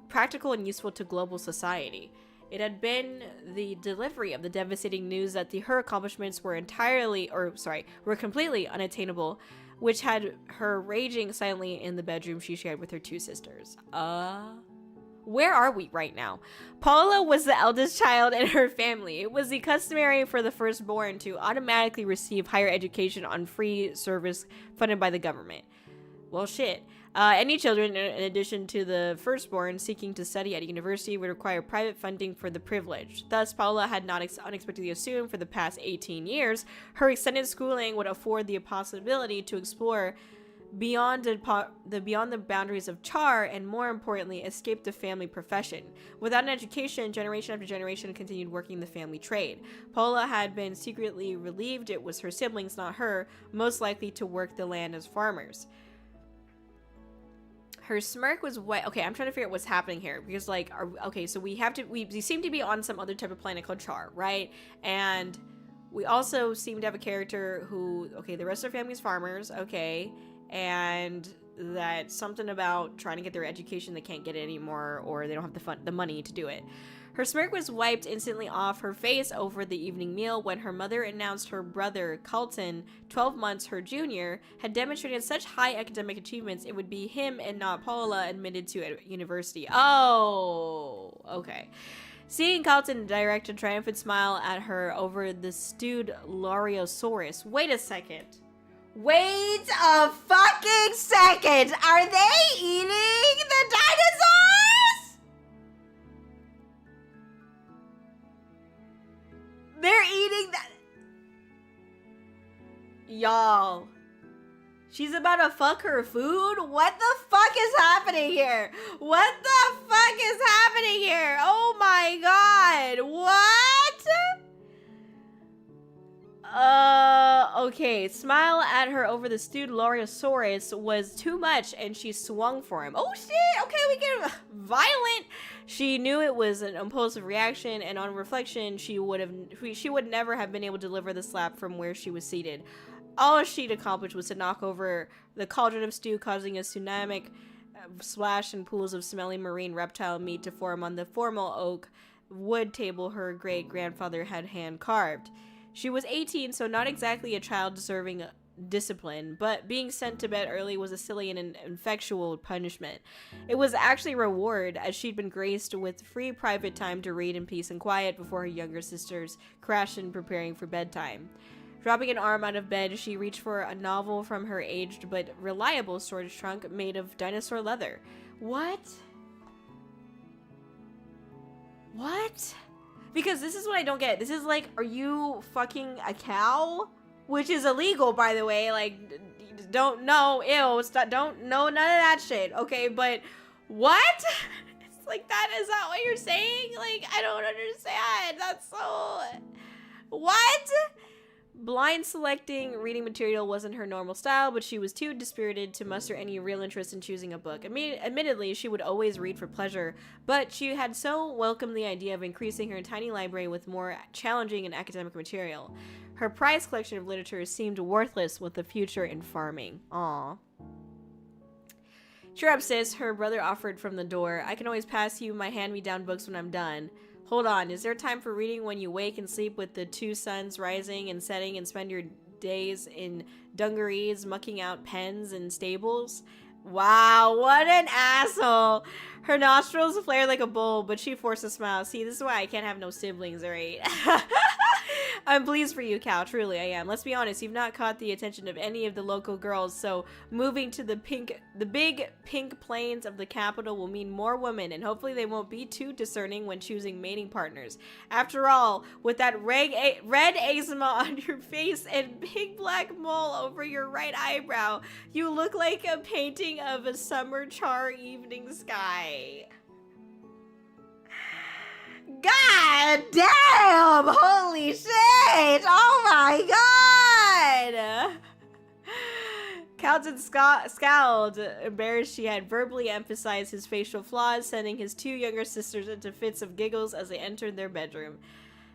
Speaker 1: practical and useful to global society. It had been the delivery of the devastating news that her accomplishments were completely unattainable, which had her raging silently in the bedroom she shared with her two sisters. Where are we right now? Paula was the eldest child in her family. It was the customary for the firstborn to automatically receive higher education on free service funded by the government. Well, shit. Any children, in addition to the firstborn seeking to study at a university, would require private funding for the privilege. Thus, Paula had not unexpectedly assumed for the past 18 years her extended schooling would afford the possibility to explore beyond the boundaries of Char, and more importantly, escape the family profession. Without an education, generation after generation continued working the family trade. Paula had been secretly relieved it was her siblings, not her, most likely to work the land as farmers. Her smirk was wet. Okay, I'm trying to figure out what's happening here because, like, so we seem to be on some other type of planet called Char, right? And we also seem to have a character who, the rest of their family is farmers, and that something about trying to get their education, they can't get it anymore, or they don't have the money to do it. Her smirk was wiped instantly off her face over the evening meal when her mother announced her brother, Carlton, 12 months her junior, had demonstrated such high academic achievements it would be him and not Paula admitted to at university. Oh, okay. Seeing Carlton direct a triumphant smile at her over the stewed Loriosaurus. Wait a second. Wait a fucking second! Are they eating the dinosaurs? They're eating that. Y'all. She's about to fuck her food? What the fuck is happening here? What the fuck is happening here? Oh my god. What? Okay. Smile at her over the stewed Loriosaurus was too much and she swung for him. Oh shit. Okay, we get violent. She knew it was an impulsive reaction, and on reflection, she would never have been able to deliver the slap from where she was seated. All she'd accomplished was to knock over the cauldron of stew, causing a tsunamic splash and pools of smelly marine reptile meat to form on the formal oak wood table her great-grandfather had hand-carved. She was 18, so not exactly a child deserving discipline, but being sent to bed early was a silly and ineffectual punishment. It was actually a reward, as she'd been graced with free private time to read in peace and quiet before her younger sisters crashed in preparing for bedtime. Dropping an arm out of bed, she reached for a novel from her aged but reliable storage trunk made of dinosaur leather. What? Because this is what I don't get. This is like, are you fucking a cow? Which is illegal, by the way. Like, don't know, don't know none of that shit. Okay, but what? It's like, is that what you're saying? Like, I don't understand. That's so... What? Blind selecting reading material wasn't her normal style, but she was too dispirited to muster any real interest in choosing a book. Admittedly, she would always read for pleasure, but she had so welcomed the idea of increasing her tiny library with more challenging and academic material. Her prized collection of literature seemed worthless with a future in farming. Aww. Cheer up, sis, her brother offered from the door. I can always pass you my hand-me-down books when I'm done. Hold on, is there time for reading when you wake and sleep with the two suns rising and setting and spend your days in dungarees mucking out pens and stables? Wow, what an asshole. Her nostrils flared like a bull, but she forced a smile. See, this is why I can't have no siblings, right? I'm pleased for you, Cal. Truly, I am. Let's be honest, you've not caught the attention of any of the local girls, so moving to the big pink plains of the capital will mean more women, and hopefully they won't be too discerning when choosing mating partners. After all, with that red eczema on your face and big black mole over your right eyebrow, you look like a painting of a summer char evening sky. God damn! Holy shit! Oh my god! Calton scowled, embarrassed she had verbally emphasized his facial flaws, sending his two younger sisters into fits of giggles as they entered their bedroom.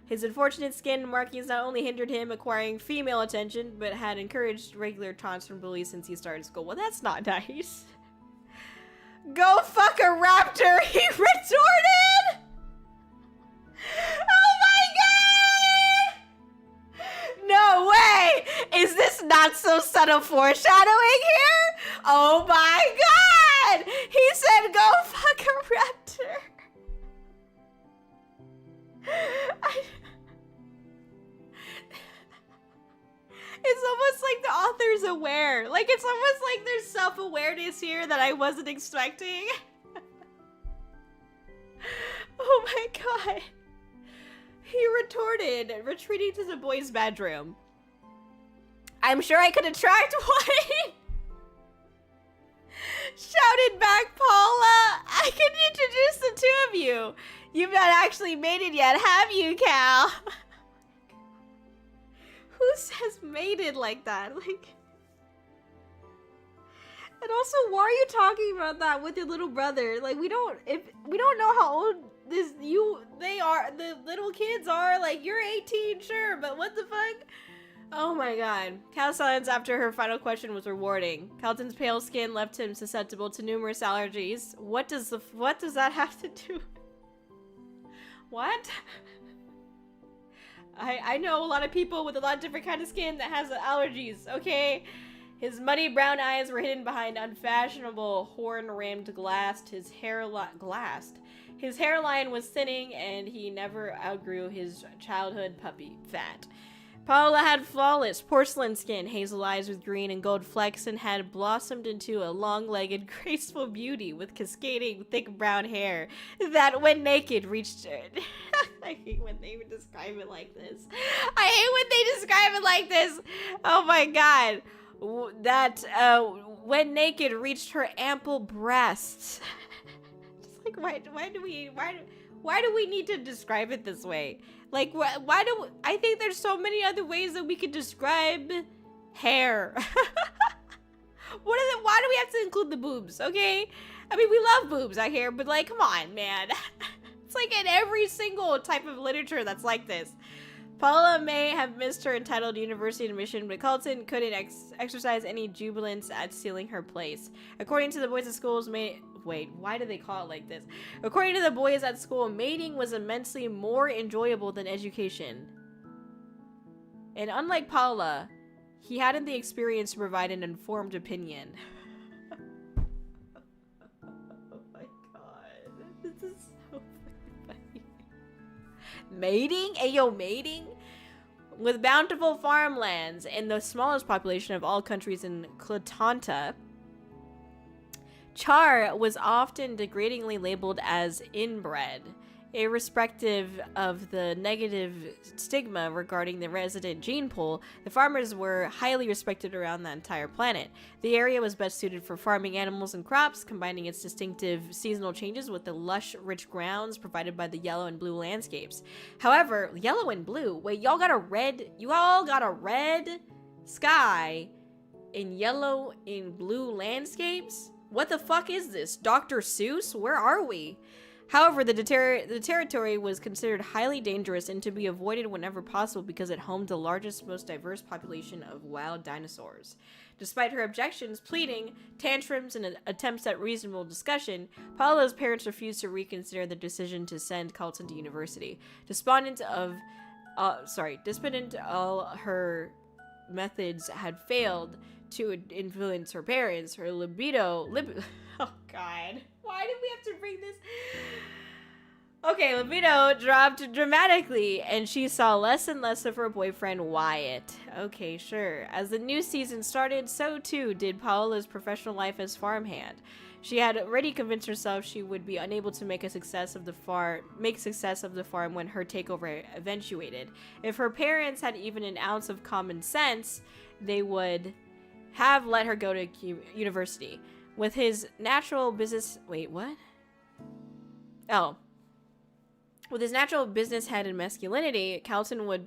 Speaker 1: His unfortunate skin markings not only hindered him acquiring female attention, but had encouraged regular taunts from bullies since he started school. Well, that's not nice. Go fuck a raptor, he retorted! Oh my god! No way! Is this not so subtle foreshadowing here? Oh my god! He said go fuck a raptor. It's almost like the author's aware. Like, it's almost like there's self-awareness here that I wasn't expecting. Oh my god. He retorted, retreating to the boys' bedroom. I'm sure I could attract one. Shouted back Paula. I can introduce the two of you. You've not actually mated yet, have you, Cal? Who says mated like that? Like, and also, why are you talking about that with your little brother? Like, we don't know how old the little kids are. Like, you're 18, sure, but what the fuck? Oh my god. Cal's silence after her final question was rewarding. Calton's pale skin left him susceptible to numerous allergies. What does that have to do? What? I know a lot of people with a lot of different kind of skin that has allergies, okay? His muddy brown eyes were hidden behind unfashionable horn-rimmed glass. His hairline was thinning, and he never outgrew his childhood puppy fat. Paula had flawless porcelain skin, hazel eyes with green and gold flecks, and had blossomed into a long-legged, graceful beauty with cascading, thick brown hair that, when naked, reached her. I hate when they describe it like this. Oh my god. That, when naked, reached her ample breasts. Just like, why do we need to describe it this way? Like, I think there's so many other ways that we could describe hair. Why do we have to include the boobs, okay? I mean, we love boobs out here, but like, come on, man. It's like in every single type of literature that's like this. Paula may have missed her entitled university admission, but Carlton couldn't exercise any jubilance at stealing her place. According to the boys at school's wait, why do they call it like this? According to the boys at school, mating was immensely more enjoyable than education. And unlike Paula, he hadn't the experience to provide an informed opinion. Oh my god. This is so funny. Mating? Ayo, mating? With bountiful farmlands and the smallest population of all countries in Clatanta, Char was often degradingly labeled as inbred. Irrespective of the negative stigma regarding the resident gene pool, the farmers were highly respected around the entire planet. The area was best suited for farming animals and crops, combining its distinctive seasonal changes with the lush, rich grounds provided by the yellow and blue landscapes. However, yellow and blue? Wait, you all got a red sky in yellow and blue landscapes? What the fuck is this? Dr. Seuss? Where are we? However, the territory was considered highly dangerous and to be avoided whenever possible because it homed the largest, most diverse population of wild dinosaurs. Despite her objections, pleading, tantrums, and attempts at reasonable discussion, Paolo's parents refused to reconsider their decision to send Carlton to university. Despondent all her methods had failed to influence her parents, her libido oh god, why did we have to bring this? Okay, libido dropped dramatically, and she saw less and less of her boyfriend, Wyatt. Okay, sure. As the new season started, so too did Paola's professional life as farmhand. She had already convinced herself she would be unable to make success of the farm when her takeover eventuated. If her parents had even an ounce of common sense, they would have let her go to university. With his natural business... Wait, what? Oh. With his natural business head and masculinity, Carlton would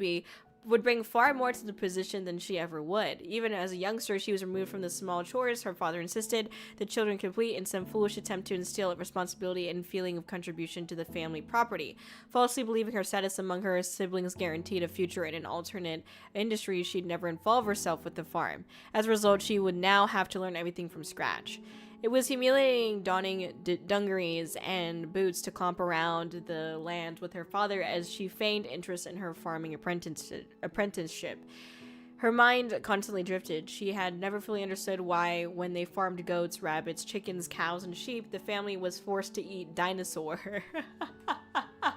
Speaker 1: bring far more to the position than she ever would. Even as a youngster, she was removed from the small chores her father insisted the children complete in some foolish attempt to instill responsibility and feeling of contribution to the family property. Falsely believing her status among her siblings guaranteed a future in an alternate industry, she'd never involve herself with the farm. As a result, she would now have to learn everything from scratch. It was humiliating donning dungarees and boots to clomp around the land with her father as she feigned interest in her farming apprenticeship. Her mind constantly drifted. She had never fully understood why, when they farmed goats, rabbits, chickens, cows, and sheep, the family was forced to eat dinosaur. I'm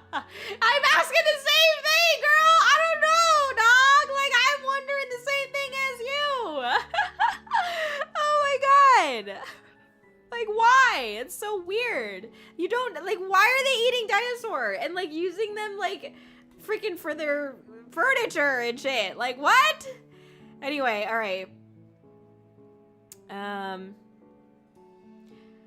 Speaker 1: asking the same thing, girl! I don't know, dog! Like, I'm wondering the same thing as you! Oh my god! Like, why? It's so weird. You don't, like, why are they eating dinosaur and, like, using them, like, freaking for their furniture and shit? Like, what? Anyway, alright.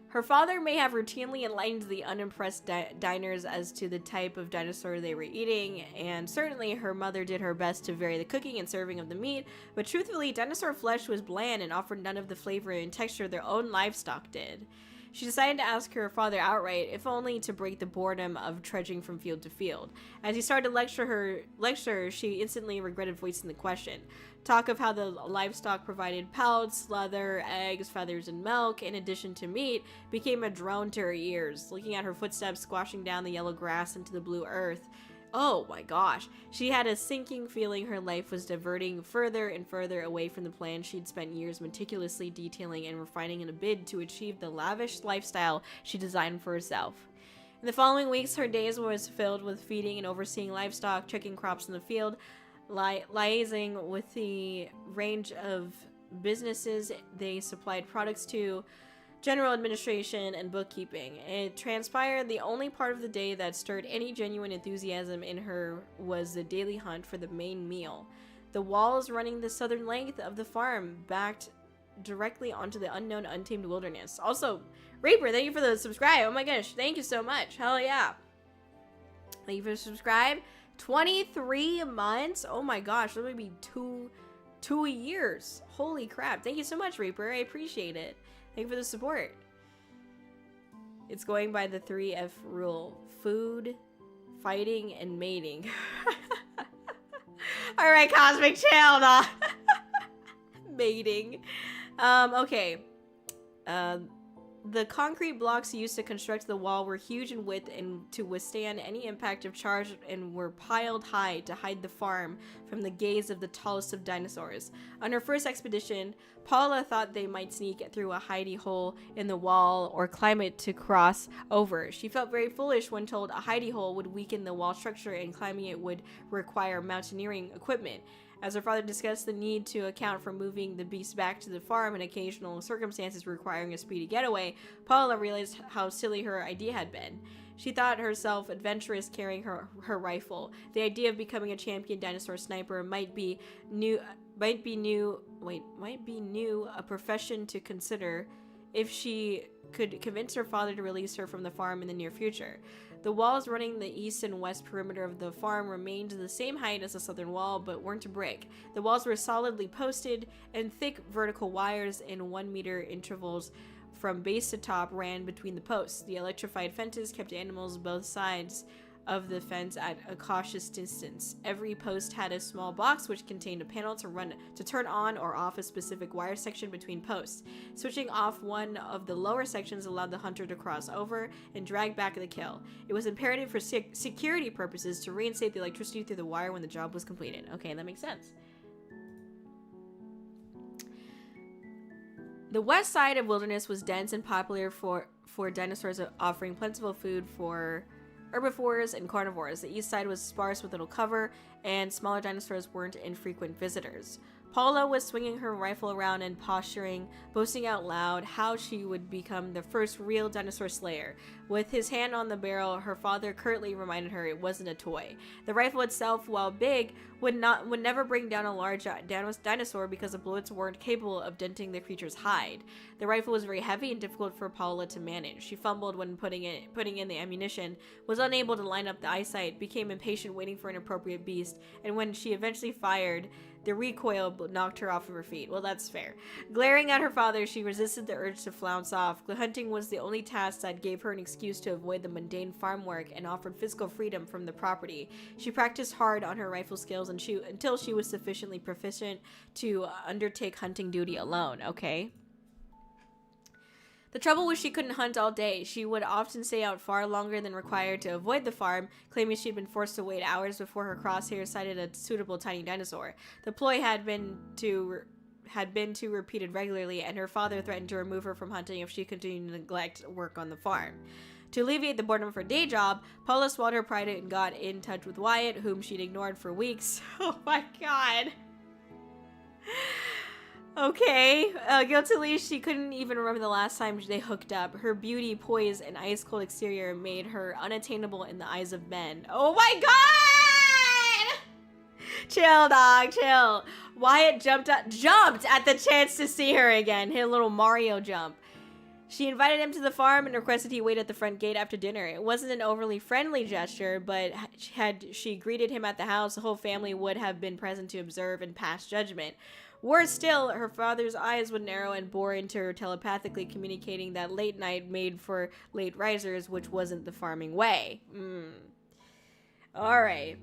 Speaker 1: Her father may have routinely enlightened the unimpressed diners as to the type of dinosaur they were eating, and certainly her mother did her best to vary the cooking and serving of the meat, but truthfully, dinosaur flesh was bland and offered none of the flavor and texture their own livestock did. She decided to ask her father outright, if only to break the boredom of trudging from field to field. As he started to lecture, she instantly regretted voicing the question. Talk of how the livestock provided pelts, leather, eggs, feathers, and milk, in addition to meat, became a drone to her ears, looking at her footsteps squashing down the yellow grass into the blue earth. Oh my gosh. She had a sinking feeling her life was diverting further and further away from the plan she'd spent years meticulously detailing and refining in a bid to achieve the lavish lifestyle she designed for herself. In the following weeks, her days was filled with feeding and overseeing livestock, checking crops in the field, liaising with the range of businesses they supplied products to, general administration, and bookkeeping. It transpired the only part of the day that stirred any genuine enthusiasm in her was the daily hunt for the main meal. The walls running the southern length of the farm backed directly onto the unknown, untamed wilderness. Also, Reaper, thank you for the subscribe. Oh my gosh, thank you so much. Hell yeah. Thank you for the subscribe. 23 months? Oh my gosh, that would be two years. Holy crap. Thank you so much, Reaper. I appreciate it. Thank you for the support. It's going by the 3F rule. Food, fighting, and mating. Alright, Cosmic, chill, dog. Mating. Okay. The concrete blocks used to construct the wall were huge in width and to withstand any impact of charge, and were piled high to hide the farm from the gaze of the tallest of dinosaurs. On her first expedition, Paula thought they might sneak through a hidey hole in the wall or climb it to cross over. She felt very foolish when told a hidey hole would weaken the wall structure and climbing it would require mountaineering equipment. As her father discussed the need to account for moving the beast back to the farm and occasional circumstances requiring a speedy getaway, Paula realized how silly her idea had been. She thought herself adventurous carrying her rifle. The idea of becoming a champion dinosaur sniper might be a profession to consider if she could convince her father to release her from the farm in the near future. The walls running the east and west perimeter of the farm remained the same height as the southern wall, but weren't a brick. The walls were solidly posted, and thick vertical wires in 1 meter intervals from base to top ran between the posts. The electrified fences kept animals both sides of the fence at a cautious distance. Every post had a small box which contained a panel to turn on or off a specific wire section between posts. Switching off one of the lower sections allowed the hunter to cross over and drag back the kill. It was imperative for security purposes to reinstate the electricity through the wire when the job was completed. Okay, that makes sense. The west side of Wilderness was dense and popular for dinosaurs, offering plentiful food for herbivores and carnivores. The east side was sparse with little cover, and smaller dinosaurs weren't infrequent visitors. Paula was swinging her rifle around and posturing, boasting out loud how she would become the first real dinosaur slayer. With his hand on the barrel, her father curtly reminded her it wasn't a toy. The rifle itself, while big, would never bring down a large dinosaur because the bullets weren't capable of denting the creature's hide. The rifle was very heavy and difficult for Paula to manage. She fumbled when putting in the ammunition, was unable to line up the eyesight, became impatient waiting for an appropriate beast, and when she eventually fired, the recoil knocked her off of her feet. Well, that's fair. Glaring at her father, she resisted the urge to flounce off. Hunting was the only task that gave her an excuse to avoid the mundane farm work and offered physical freedom from the property. She practiced hard on her rifle skills until she was sufficiently proficient to undertake hunting duty alone, okay? The trouble was she couldn't hunt all day. She would often stay out far longer than required to avoid the farm, claiming she'd been forced to wait hours before her crosshairs sighted a suitable tiny dinosaur. The ploy had been to repeated regularly, and her father threatened to remove her from hunting if she continued to neglect work on the farm. To alleviate the boredom of her day job, Paula swallowed her pride and got in touch with Wyatt, whom she'd ignored for weeks. Oh my god. Okay, guiltily, she couldn't even remember the last time they hooked up. Her beauty, poise, and ice-cold exterior made her unattainable in the eyes of men. Oh my god! Chill, dog, chill. Wyatt jumped at the chance to see her again. Hit a little Mario jump. She invited him to the farm and requested he wait at the front gate after dinner. It wasn't an overly friendly gesture, but had she greeted him at the house, the whole family would have been present to observe and pass judgment. Worse still, her father's eyes would narrow and bore into her, telepathically communicating that late night made for late risers, which wasn't the farming way. Alright.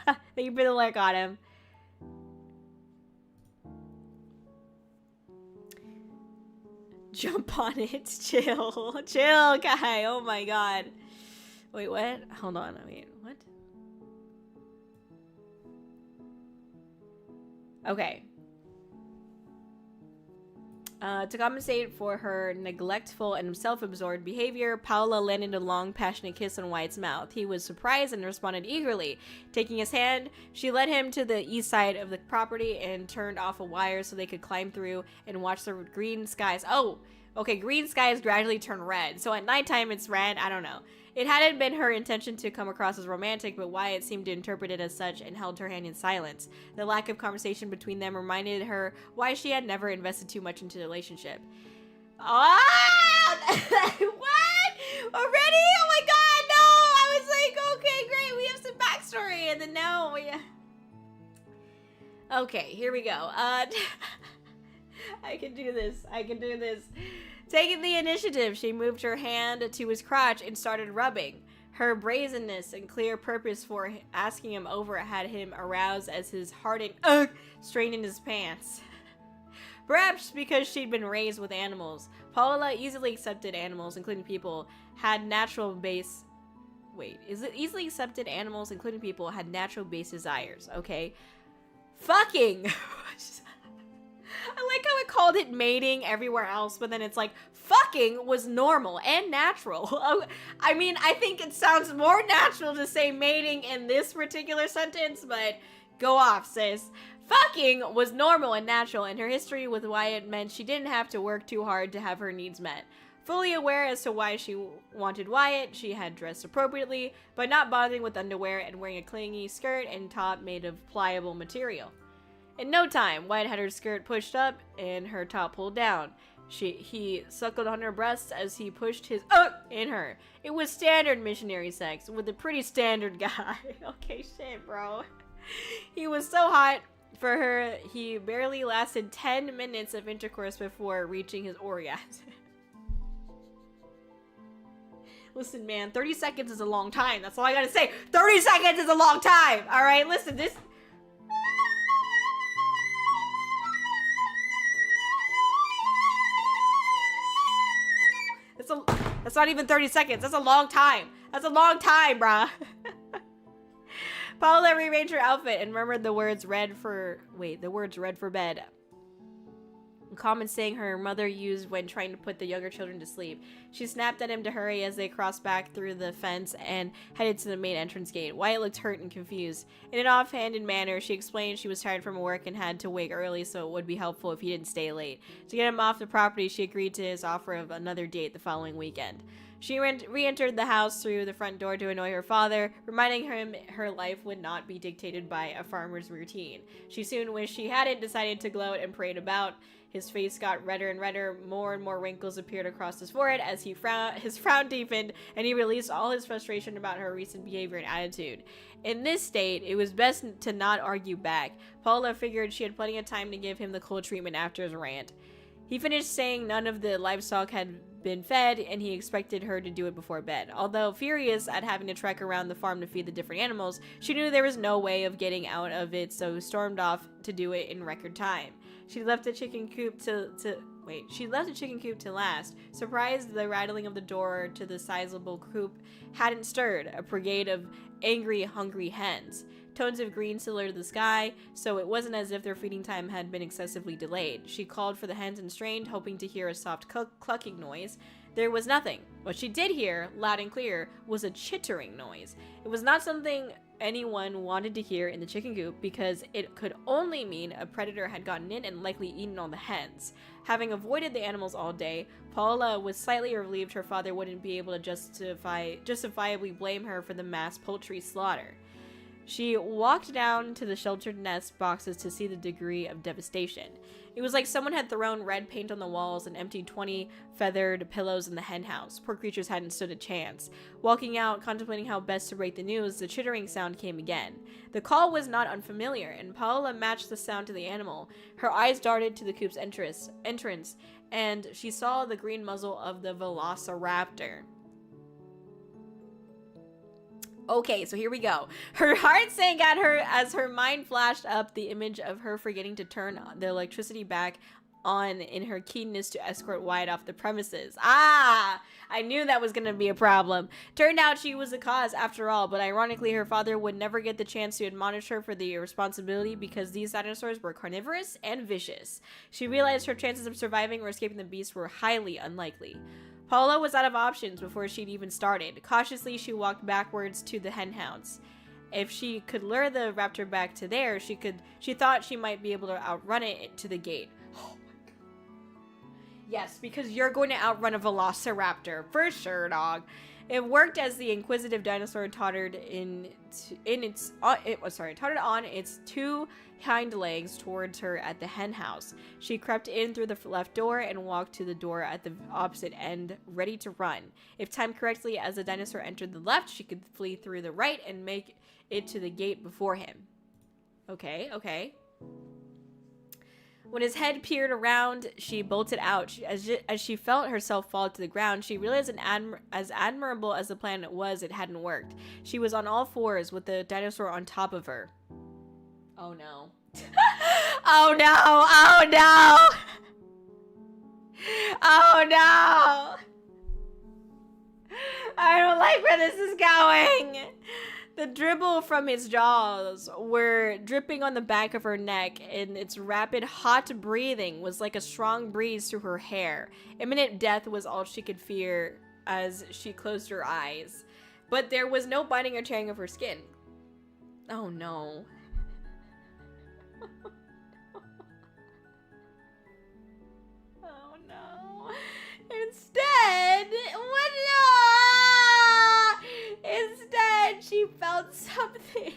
Speaker 1: Thank you for the like on him. Jump on it. Chill. Chill, guy. Oh my god. Wait, what? Hold on. Wait, what? Okay. To compensate for her neglectful and self-absorbed behavior, Paula landed a long, passionate kiss on Wyatt's mouth. He was surprised and responded eagerly. Taking his hand, she led him to the east side of the property and turned off a wire so they could climb through and watch the green skies. Oh, okay, green skies gradually turn red. So at nighttime it's red, I don't know. It hadn't been her intention to come across as romantic, but Wyatt seemed to interpret it as such and held her hand in silence. The lack of conversation between them reminded her why she had never invested too much into the relationship. Oh! What? Already? Oh my god, no! I was like, okay, great, we have some backstory, and then no, Okay, here we go. I can do this. I can do this. Taking the initiative, she moved her hand to his crotch and started rubbing. Her brazenness and clear purpose for asking him over had him aroused as his hardened strained in his pants. Perhaps because she'd been raised with animals, Paula easily accepted animals, including people, had natural base... Wait, is it easily accepted animals, including people, had natural base desires, okay? Fucking! I like how it called it mating everywhere else, but then it's like, fucking was normal and natural. I mean, I think it sounds more natural to say mating in this particular sentence, but go off, sis. Fucking was normal and natural, and her history with Wyatt meant she didn't have to work too hard to have her needs met. Fully aware as to why she wanted Wyatt, she had dressed appropriately, but not bothering with underwear and wearing a clingy skirt and top made of pliable material. In no time, Wyatt had her skirt pushed up and her top pulled down. He suckled on her breasts as he pushed his in her. It was standard missionary sex with a pretty standard guy. Okay, shit, bro. He was so hot for her, he barely lasted 10 minutes of intercourse before reaching his orgasm. Listen, man, 30 seconds is a long time. That's all I gotta say. 30 seconds is a long time. All right, listen, this... That's not even 30 seconds. That's a long time. That's a long time, bruh. Paula rearranged her outfit and murmured the words read for bed. A common saying her mother used when trying to put the younger children to sleep. She snapped at him to hurry as they crossed back through the fence and headed to the main entrance gate. Wyatt looked hurt and confused. In an offhanded manner, she explained she was tired from work and had to wake early, so it would be helpful if he didn't stay late. To get him off the property, she agreed to his offer of another date the following weekend. She re-entered the house through the front door to annoy her father, reminding him her life would not be dictated by a farmer's routine. She soon wished she hadn't decided to gloat and parade about. His face got redder and redder, more and more wrinkles appeared across his forehead as his frown deepened, and he released all his frustration about her recent behavior and attitude. In this state, it was best to not argue back. Paula figured she had plenty of time to give him the cold treatment after his rant. He finished saying none of the livestock had been fed, and he expected her to do it before bed. Although furious at having to trek around the farm to feed the different animals, she knew there was no way of getting out of it, so stormed off to do it in record time. She left the chicken coop to last. Surprised, the rattling of the door to the sizable coop hadn't stirred. A brigade of angry, hungry hens. Tones of green silhouetted the sky, so it wasn't as if their feeding time had been excessively delayed. She called for the hens and strained, hoping to hear a soft clucking noise. There was nothing. What she did hear, loud and clear, was a chittering noise. It was not something anyone wanted to hear in the chicken coop because it could only mean a predator had gotten in and likely eaten all the hens. Having avoided the animals all day, Paula was slightly relieved her father wouldn't be able to justifiably blame her for the mass poultry slaughter. She walked down to the sheltered nest boxes to see the degree of devastation. It was like someone had thrown red paint on the walls and emptied 20 feathered pillows in the hen house. Poor creatures hadn't stood a chance. Walking out, contemplating how best to break the news, the chittering sound came again. The call was not unfamiliar, and Paula matched the sound to the animal. Her eyes darted to the coop's entrance, and she saw the green muzzle of the velociraptor. Okay, so here we go. Her heart sank at her as her mind flashed up the image of her forgetting to turn the electricity back on in her keenness to escort Wyatt off the premises. I knew that was going to be a problem. Turned out she was the cause after all, but ironically her father would never get the chance to admonish her for the responsibility because these dinosaurs were carnivorous and vicious. She realized her chances of surviving or escaping the beast were highly unlikely. Paula was out of options before she'd even started. Cautiously, she walked backwards to the hen house. If she could lure the raptor back to there, she thought she might be able to outrun it to the gate. Oh my god. Yes, because you're going to outrun a velociraptor. For sure, dog. It worked as the inquisitive dinosaur tottered on its two hind legs towards her at the hen house. She crept in through the left door and walked to the door at the opposite end, ready to run. If timed correctly, as the dinosaur entered the left, she could flee through the right and make it to the gate before him. Okay. When his head peered around, she bolted out. As she felt herself fall to the ground, she realized as admirable as the plan was, it hadn't worked. She was on all fours with the dinosaur on top of her. Oh no. Oh no! Oh no! Oh no! I don't like where this is going! The dribble from its jaws were dripping on the back of her neck, and its rapid, hot breathing was like a strong breeze through her hair. Imminent death was all she could fear as she closed her eyes. But there was no biting or tearing of her skin. Oh no. Oh no. Instead, something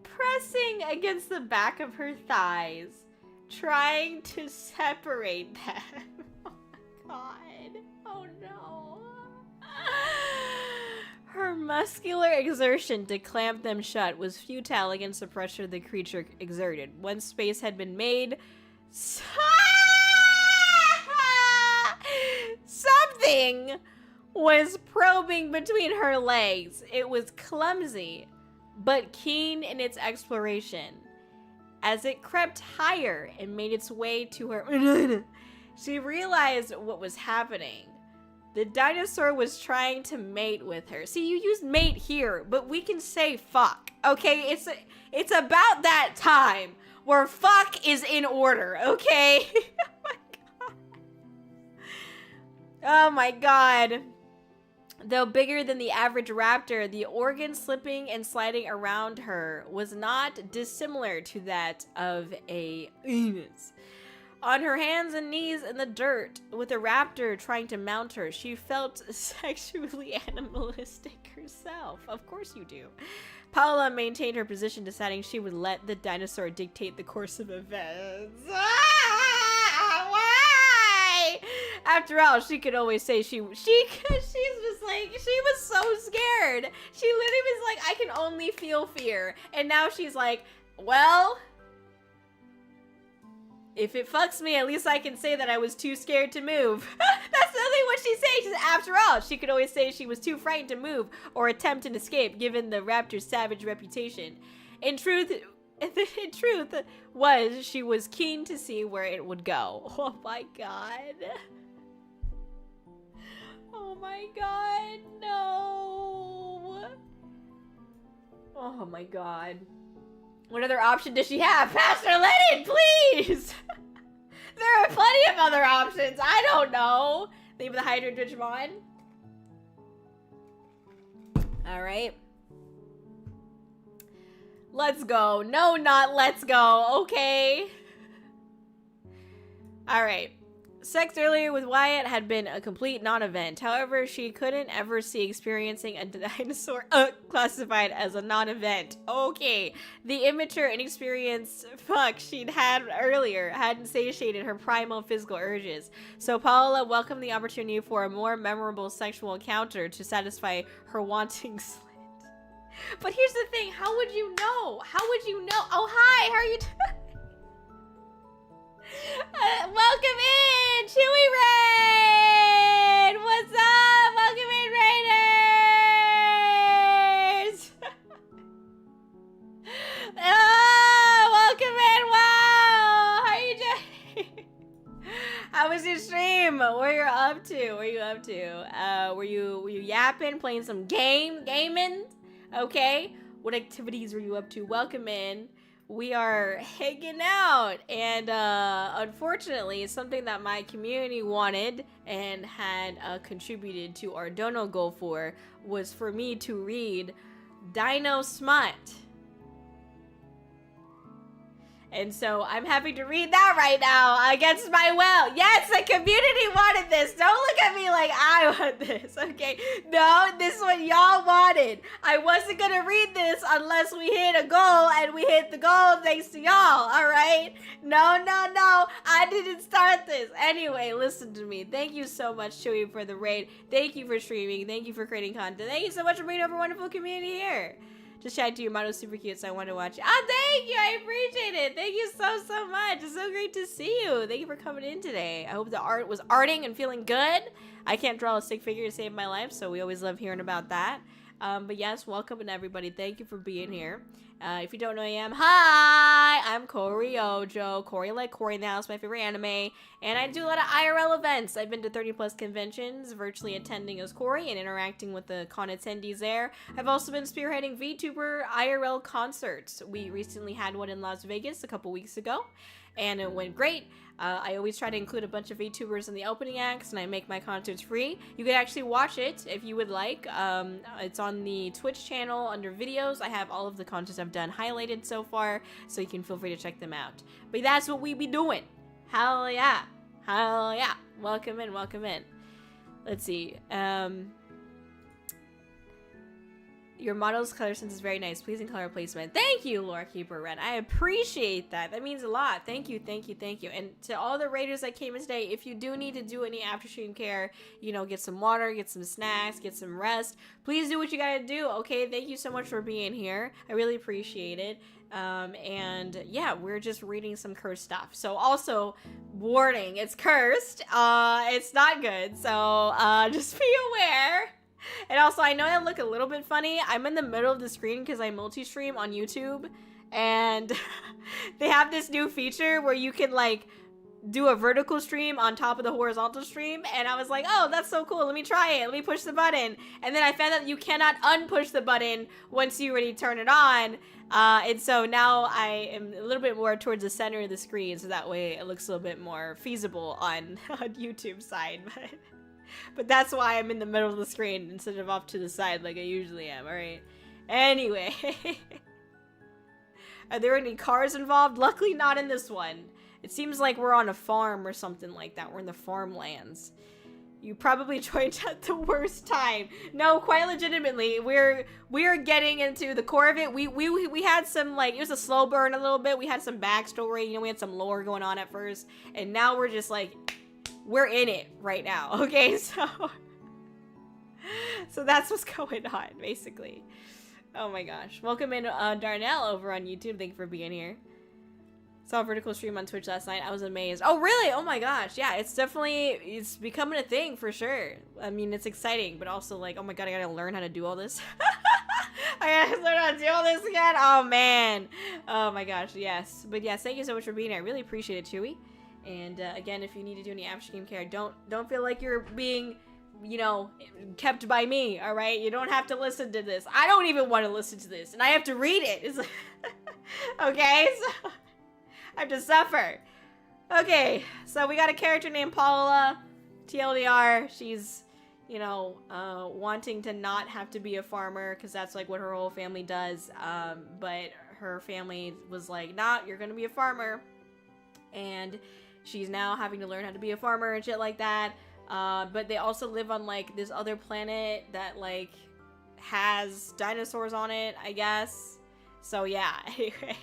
Speaker 1: pressing against the back of her thighs, trying to separate them. Oh my god. Oh no. Her muscular exertion to clamp them shut was futile against the pressure the creature exerted. Once space had been made, something was probing between her legs. It was clumsy, but keen in its exploration. As it crept higher and made its way to her, she realized what was happening. The dinosaur was trying to mate with her. See, you use mate here, but we can say fuck, okay? It's about that time where fuck is in order, okay? Oh my god. Though bigger than the average raptor, the organ slipping and sliding around her was not dissimilar to that of a anus. On her hands and knees in the dirt, with a raptor trying to mount her, she felt sexually animalistic herself. Of course you do. Paula maintained her position, deciding she would let the dinosaur dictate the course of events. Why? After all, she could always say she's just like, she was so scared. She literally was like, I can only feel fear. And now she's like, well, if it fucks me, at least I can say that I was too scared to move. That's literally what she says. After all, she could always say she was too frightened to move or attempt an escape, given the raptor's savage reputation. In truth was she was keen to see where it would go. Oh my god. Oh my god, no. Oh my god. What other option does she have? Pastor Lennon, please! There are plenty of other options. I don't know. Leave the hydrant Digimon. Alright. Let's go. No, not let's go. Okay. Alright. Sex earlier with Wyatt had been a complete non-event. However, she couldn't ever see experiencing a dinosaur classified as a non-event. Okay. The immature, inexperienced fuck she'd had earlier hadn't satiated her primal physical urges. So Paula welcomed the opportunity for a more memorable sexual encounter to satisfy her wanting slit. But here's the thing. How would you know? How would you know? Oh, hi. How are you doing? Welcome in, Chewy Raid! What's up? Welcome in, Raiders! Oh, welcome in! Wow! How are you doing? How was your stream? What are you up to? What are you up to? Were you yapping, playing some gaming? Okay. What activities were you up to? Welcome in. We are hanging out, and unfortunately, something that my community wanted and had contributed to our dono goal for was for me to read Dino Smut. And so I'm happy to read that right now against my will. Yes, the community wanted this. Don't look at me like I want this, okay? No, this is what y'all wanted. I wasn't gonna read this unless we hit a goal, and we hit the goal thanks to y'all, all right? No, I didn't start this. Anyway, listen to me. Thank you so much, Chewy, for the raid. Thank you for streaming. Thank you for creating content. Thank you so much for bringing over a wonderful community here. Just chatted to your model, super cute, so I want to watch it. Oh, thank you. I appreciate it. Thank you so much. It's so great to see you. Thank you for coming in today. I hope the art was arting and feeling good. I can't draw a stick figure to save my life, so we always love hearing about that. But yes, welcome and everybody. Thank you for being here. If you don't know who I am, hi! I'm Kōri-Oujo. Kōri like Kōri now is my favorite anime. And I do a lot of IRL events. I've been to 30+ conventions, virtually attending as Kōri and interacting with the con attendees there. I've also been spearheading VTuber IRL concerts. We recently had one in Las Vegas a couple weeks ago, and it went great. I always try to include a bunch of VTubers in the opening acts, and I make my concerts free. You can actually watch it if you would like. It's on the Twitch channel under videos. I have all of the concerts I've done highlighted so far, so you can feel free to check them out. But that's what we be doing. Hell yeah. Hell yeah. Welcome in, welcome in. Let's see. Your model's color sense is very nice. Pleasing color placement. Thank you, Lore Keeper Red. I appreciate that. That means a lot. Thank you, thank you, thank you. And to all the raiders that came in today, if you do need to do any after stream care, you know, get some water, get some snacks, get some rest, please do what you gotta do, okay? Thank you so much for being here. I really appreciate it. And yeah, we're just reading some cursed stuff. So also, warning, it's cursed. It's not good. So just be aware. And also, I know I look a little bit funny. I'm in the middle of the screen because I multi-stream on YouTube. And they have this new feature where you can, like, do a vertical stream on top of the horizontal stream. And I was like, oh, that's so cool. Let me try it. Let me push the button. And then I found out you cannot unpush the button once you already turn it on. And so now I am a little bit more towards the center of the screen. So that way it looks a little bit more feasible on YouTube side. But that's why I'm in the middle of the screen instead of off to the side like I usually am, alright? Anyway. Are there any cars involved? Luckily not in this one. It seems like we're on a farm or something like that. We're in the farmlands. You probably joined at the worst time. No, quite legitimately. We're getting into the core of it. We had some, like, it was a slow burn a little bit. We had some backstory, you know, we had some lore going on at first. And now we're just like, we're in it right now, okay? So that's what's going on, basically. Oh my gosh. Welcome in, Darnell over on YouTube. Thank you for being here. Saw a vertical stream on Twitch last night. I was amazed. Oh, really? Oh my gosh. Yeah, it's becoming a thing for sure. I mean, it's exciting, but also like, oh my god, I gotta learn how to do all this. I gotta learn how to do all this again. Oh man. Oh my gosh, yes. But yes, thank you so much for being here. I really appreciate it, Chewy. And again, if you need to do any after stream care, don't feel like you're being, you know, kept by me, all right? You don't have to listen to this. I don't even want to listen to this, and I have to read it. It's like, okay, so I have to suffer. Okay, so we got a character named Paula, TLDR. She's, you know, wanting to not have to be a farmer because that's like what her whole family does. But her family was like, nah, you're gonna be a farmer. And she's now having to learn how to be a farmer and shit like that. But they also live on, like, this other planet that, like, has dinosaurs on it, I guess. So, yeah, anyway.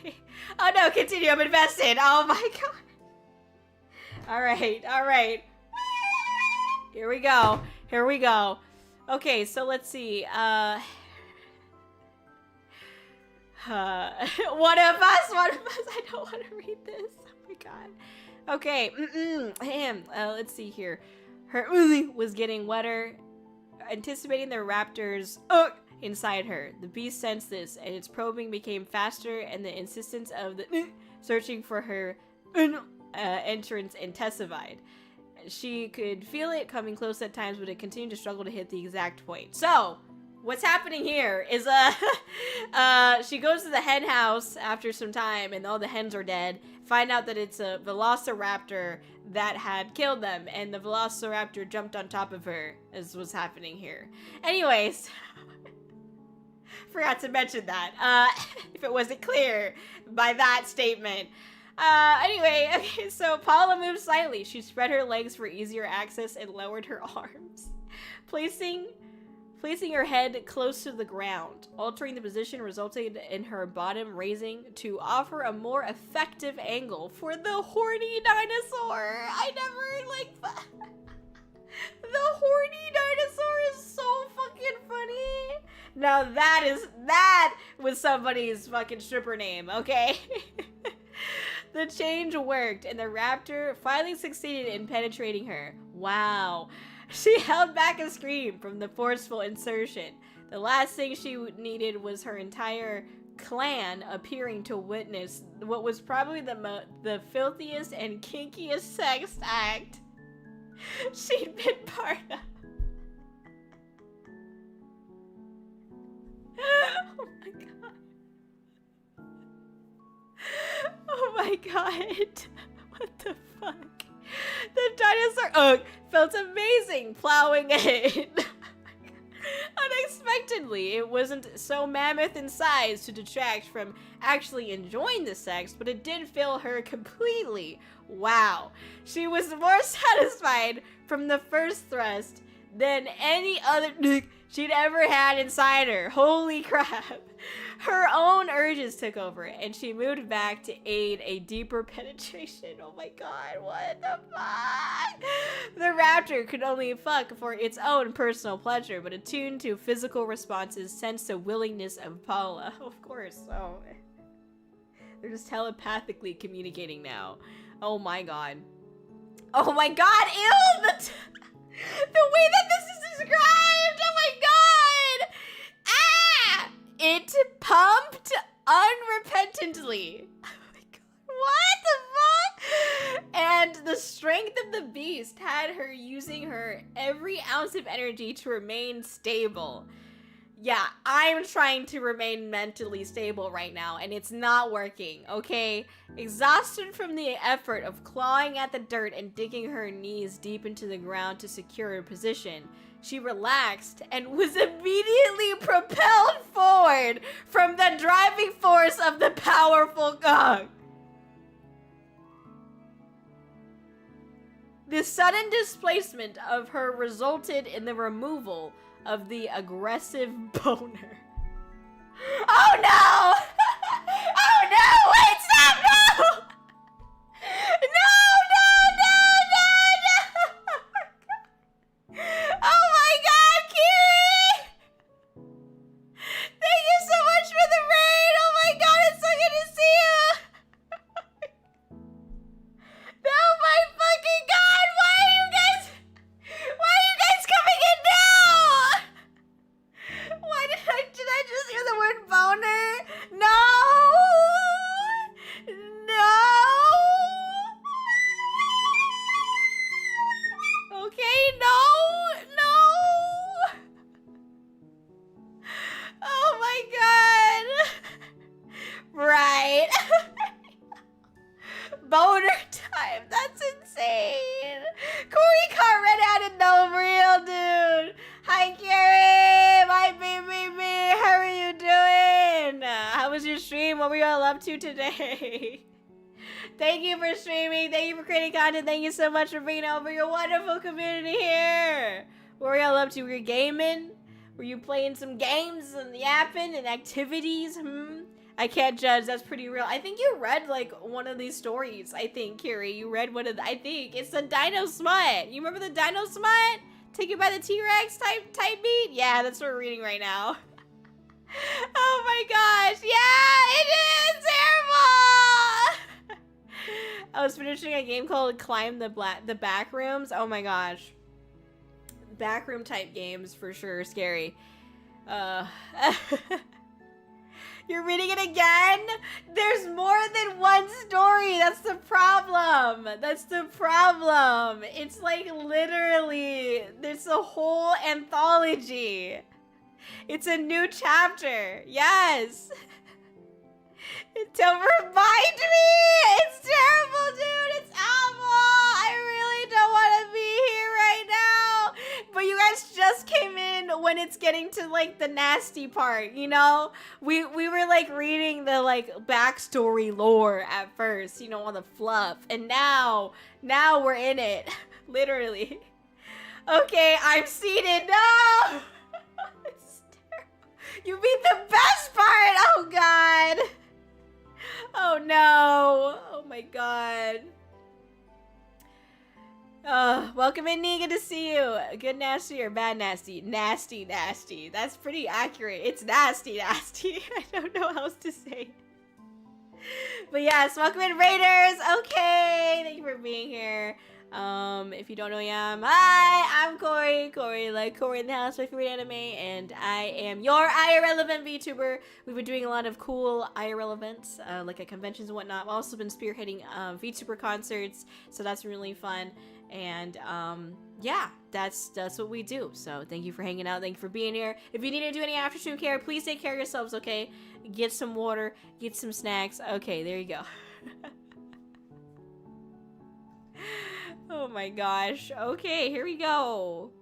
Speaker 1: Oh, no, continue. I'm invested. Oh, my god. Alright. Here we go. Okay, so let's see. One of us. I don't want to read this. Oh, my god. Okay, let's see here. Her was getting wetter, anticipating the raptors inside her. The beast sensed this, and its probing became faster, and the insistence of the searching for her entrance intensified. She could feel it coming close at times, but it continued to struggle to hit the exact point. So, what's happening here is, she goes to the hen house after some time, and all the hens are dead. Find out that it's a velociraptor that had killed them, and the velociraptor jumped on top of her, is what's happening here. Anyways, forgot to mention that, if it wasn't clear by that statement. Anyway, okay, so Paula moved slightly. She spread her legs for easier access and lowered her arms, placing her head close to the ground. Altering the position resulted in her bottom raising to offer a more effective angle for the horny dinosaur. I never, like, the horny dinosaur is so fucking funny. Now that was somebody's fucking stripper name, okay? The change worked, and the raptor finally succeeded in penetrating her. Wow. She held back a scream from the forceful insertion. The last thing she needed was her entire clan appearing to witness what was probably the filthiest and kinkiest sex act she'd been part of. Oh my god. Oh my god. What the fuck? The dinosaur felt amazing plowing in. Unexpectedly, it wasn't so mammoth in size to detract from actually enjoying the sex, but it did fill her completely. Wow. She was more satisfied from the first thrust than any other dick she'd ever had inside her. Holy crap. Her own urges took over, and she moved back to aid a deeper penetration. Oh my god, what the fuck? The raptor could only fuck for its own personal pleasure, but attuned to physical responses, sensed the willingness of Paula. Of course, oh. They're just telepathically communicating now. Oh my god. Oh my god, ew! The way that this is described! Oh my god! Ah! It pumped unrepentantly. Oh my god, what the fuck? And the strength of the beast had her using her every ounce of energy to remain stable. Yeah, I'm trying to remain mentally stable right now, and it's not working, okay? Exhausted from the effort of clawing at the dirt and digging her knees deep into the ground to secure her position, she relaxed and was immediately propelled forward from the driving force of the powerful gong. The sudden displacement of her resulted in the removal of the aggressive boner. Oh no! Oh no! Wait, stop! No! No! Oh my god, Kiri! Thank you so much for the raid! Oh my god, it's so good to see you! Oh my fucking god! Why are you guys coming in now? Why did I just hear the word boner? No! No! Okay, no! Oh my god! Right. Boner time. That's insane. Kōri caught red-handed, no, for real, dude. Hi, Karen. My baby. How are you doing? How was your stream? What were you all up to today? Thank you for streaming. Thank you for creating content. Thank you so much for bringing over your wonderful community here. What were y'all up to? Were you gaming? Were you playing some games and yapping and activities? I can't judge. That's pretty real. I think you read like one of these stories. I think, Kiri, you read one of the, I think it's the Dino Smut. You remember the Dino Smut? Taken by the T-Rex type beat? Yeah, that's what we're reading right now. Oh my gosh. Yeah, it is terrible. I was finishing a game called Climb the Back Rooms. Oh my gosh. Backroom type games for sure. Scary. You're reading it again? There's more than one story. That's the problem. That's the problem. It's like literally, there's a whole anthology. It's a new chapter. Yes. Don't remind me. It's terrible, dude. It's awful. I really don't want to be here right now. But you guys just came in when it's getting to like the nasty part, you know? We were like reading the like backstory lore at first, you know, all the fluff. And now we're in it. Literally. Okay, I'm seated. No! It's terrible. You beat the best part. Oh god. Oh no. Oh my god. Welcome in, Nee. Good to see you. Good nasty or bad nasty? Nasty nasty. That's pretty accurate. It's nasty nasty. I don't know how else to say. But yes, welcome in, Raiders. Okay, thank you for being here. If you don't know who I am, hi, I'm Kōri, like Kōri in the House, my favorite anime, and I am your irrelevant VTuber. We've been doing a lot of cool IRL events, like at conventions and whatnot. I've also been spearheading VTuber concerts, so that's really fun. And yeah, that's what we do. So thank you for hanging out. Thank you for being here. If you need to do any after stream care, please take care of yourselves, okay? Get some water, get some snacks. Okay, there you go. Oh my gosh. Okay, here we go.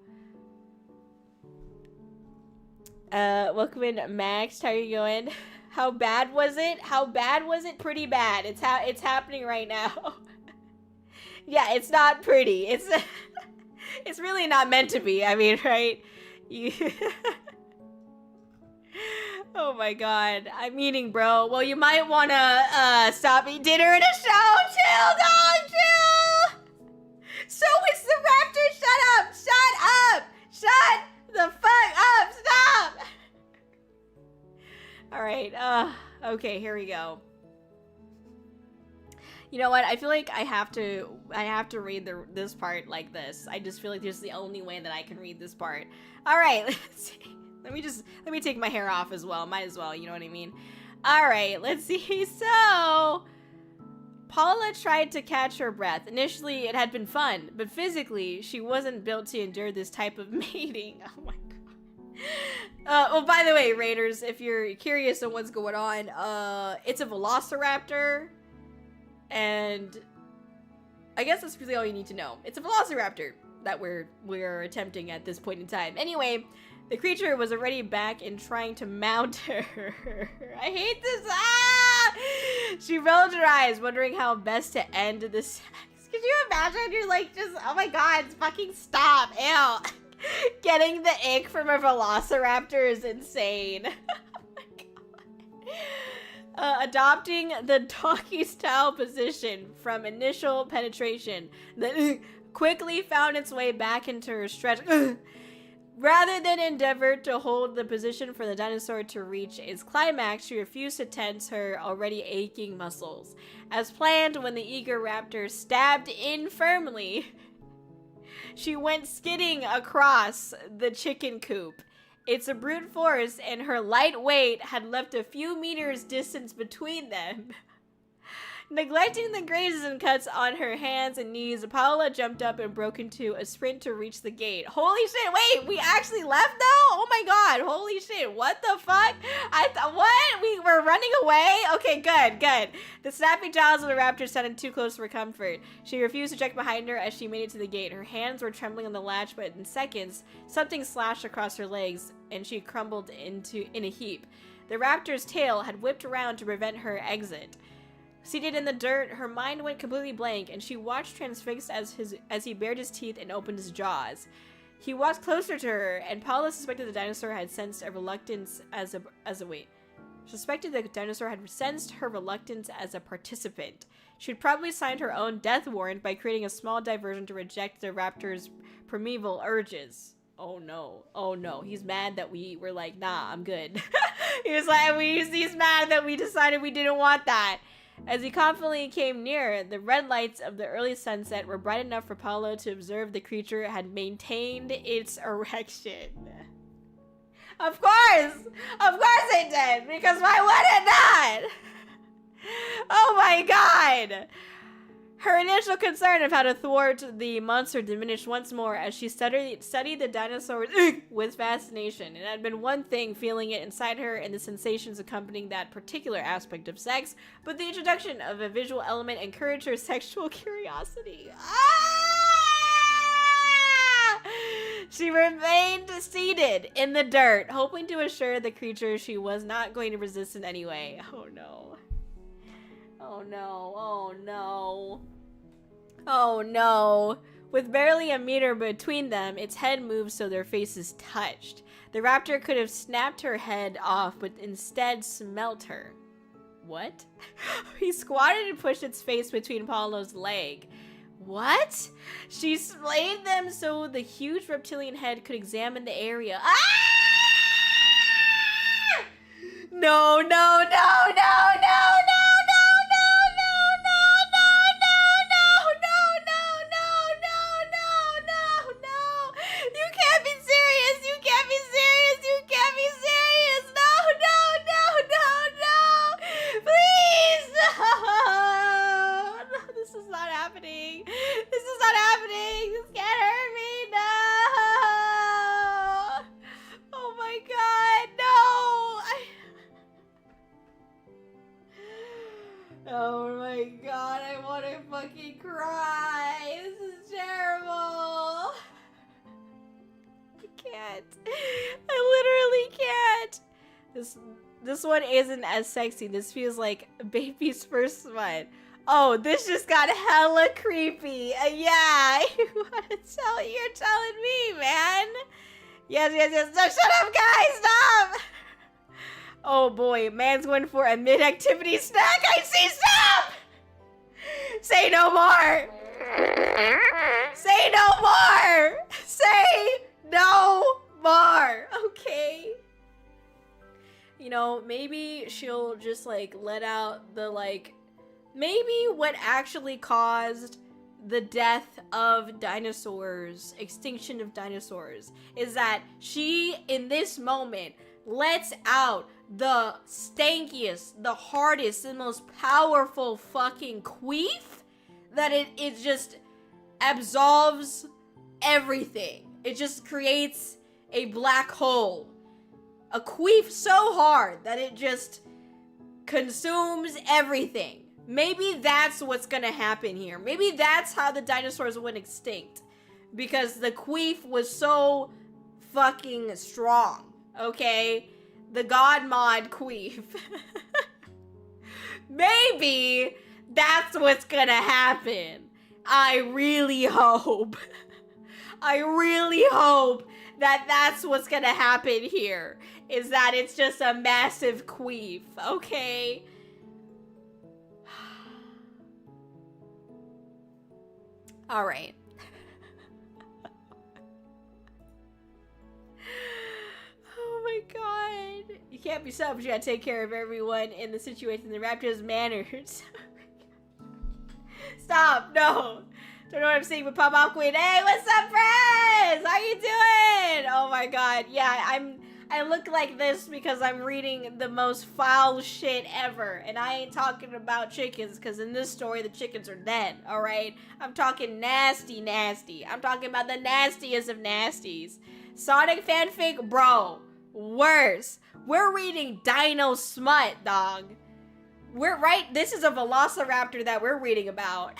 Speaker 1: Welcome in, Max. How are you going? How bad was it? How bad was it? Pretty bad. It's happening right now. Yeah, it's not pretty. It's It's really not meant to be. I mean, right? You oh my god. I'm eating, bro. Well, you might want to stop eating dinner in a show. Chill, dog, chill. So it's the raptor. Shut up. Shut up. Shut the fuck up. Stop. All right. Okay, here we go. You know what? I feel like I have to read this part like this. I just feel like this is the only way that I can read this part. All right, let's see. Let me take my hair off as well. Might as well, you know what I mean? All right, let's see. So, Paula tried to catch her breath. Initially, it had been fun, but physically, she wasn't built to endure this type of mating. Oh my god. Oh, by the way, Raiders, if you're curious on what's going on, it's a velociraptor. And I guess that's really all you need to know. It's a velociraptor that we're attempting at this point in time. Anyway, the creature was already back and trying to mount her. I hate this. Ah! She rolled her eyes, wondering how best to end the sex. Could you imagine? You're like, just, oh my god, fucking stop. Ew. Getting the ick from a velociraptor is insane. Oh my god. Adopting the doggy-style position from initial penetration, then quickly found its way back into her stretch. Rather than endeavor to hold the position for the dinosaur to reach its climax, she refused to tense her already aching muscles. As planned, when the eager raptor stabbed in firmly, she went skidding across the chicken coop. It's a brute force, and her light weight had left a few meters distance between them. Neglecting the grazes and cuts on her hands and knees, Paula jumped up and broke into a sprint to reach the gate. Holy shit, wait, we actually left though? Oh my god, holy shit, what the fuck? What? We were running away? Okay, good. The snapping jaws of the raptor sounded too close for comfort. She refused to check behind her as she made it to the gate. Her hands were trembling on the latch, but in seconds, something slashed across her legs, and she crumbled in a heap. The raptor's tail had whipped around to prevent her exit. Seated in the dirt, her mind went completely blank, and she watched transfixed as he bared his teeth and opened his jaws. He walked closer to her, and Paula suspected the dinosaur had sensed her reluctance as a participant. She'd probably signed her own death warrant by creating a small diversion to reject the raptor's primeval urges. Oh no, he's mad that we were like, nah, I'm good. He's mad that we decided we didn't want that. As he confidently came near, the red lights of the early sunset were bright enough for Paulo to observe the creature had maintained its erection. Of course it did, because why would it not? Oh my god! Her initial concern of how to thwart the monster diminished once more as she studied the dinosaurs with fascination. It had been one thing feeling it inside her and the sensations accompanying that particular aspect of sex, but the introduction of a visual element encouraged her sexual curiosity. Ah! She remained seated in the dirt, hoping to assure the creature she was not going to resist in any way. Oh no. Oh no, oh no. Oh no. With barely a meter between them, its head moved so their faces touched. The raptor could have snapped her head off, but instead smelt her. What? He squatted and pushed its face between Paulo's leg. What? She slayed them so the huge reptilian head could examine the area. Ah! No, no, no, no, no, no! Oh my god, I want to fucking cry. This is terrible. I can't. I literally can't. This one isn't as sexy. This feels like a baby's first smut. Oh, this just got hella creepy. Yeah, you're telling me, man. Yes. No, shut up, guys, stop. Oh boy, man's going for a mid-activity snack. I see, stop. Say no more. Say no more. Say no more. Okay. You know, maybe she'll just like let out the like, maybe what actually caused the death of dinosaurs, extinction of dinosaurs, is that she, in this moment, lets out the stankiest, the hardest, the most powerful fucking queef that it just absolves everything. It just creates a black hole. A queef so hard that it just consumes everything. Maybe that's what's gonna happen here. Maybe that's how the dinosaurs went extinct. Because the queef was so fucking strong, okay? The God mod queef. Maybe that's what's gonna happen. I really hope that that's what's gonna happen here. Is that it's just a massive queef, okay? Alright. Oh my god. You can't be selfish, you gotta take care of everyone in the situation. The raptor's manners. Stop, no. Don't know what I'm saying, but Pop Off Queen. Hey, what's up, friends? How you doing? Oh my god, yeah, I look like this because I'm reading the most foul shit ever. And I ain't talking about chickens, because in this story, the chickens are dead, alright? I'm talking nasty. I'm talking about the nastiest of nasties. Sonic fanfic, bro, worse. We're reading Dino Smut, dog. We're right, this is a velociraptor that we're reading about.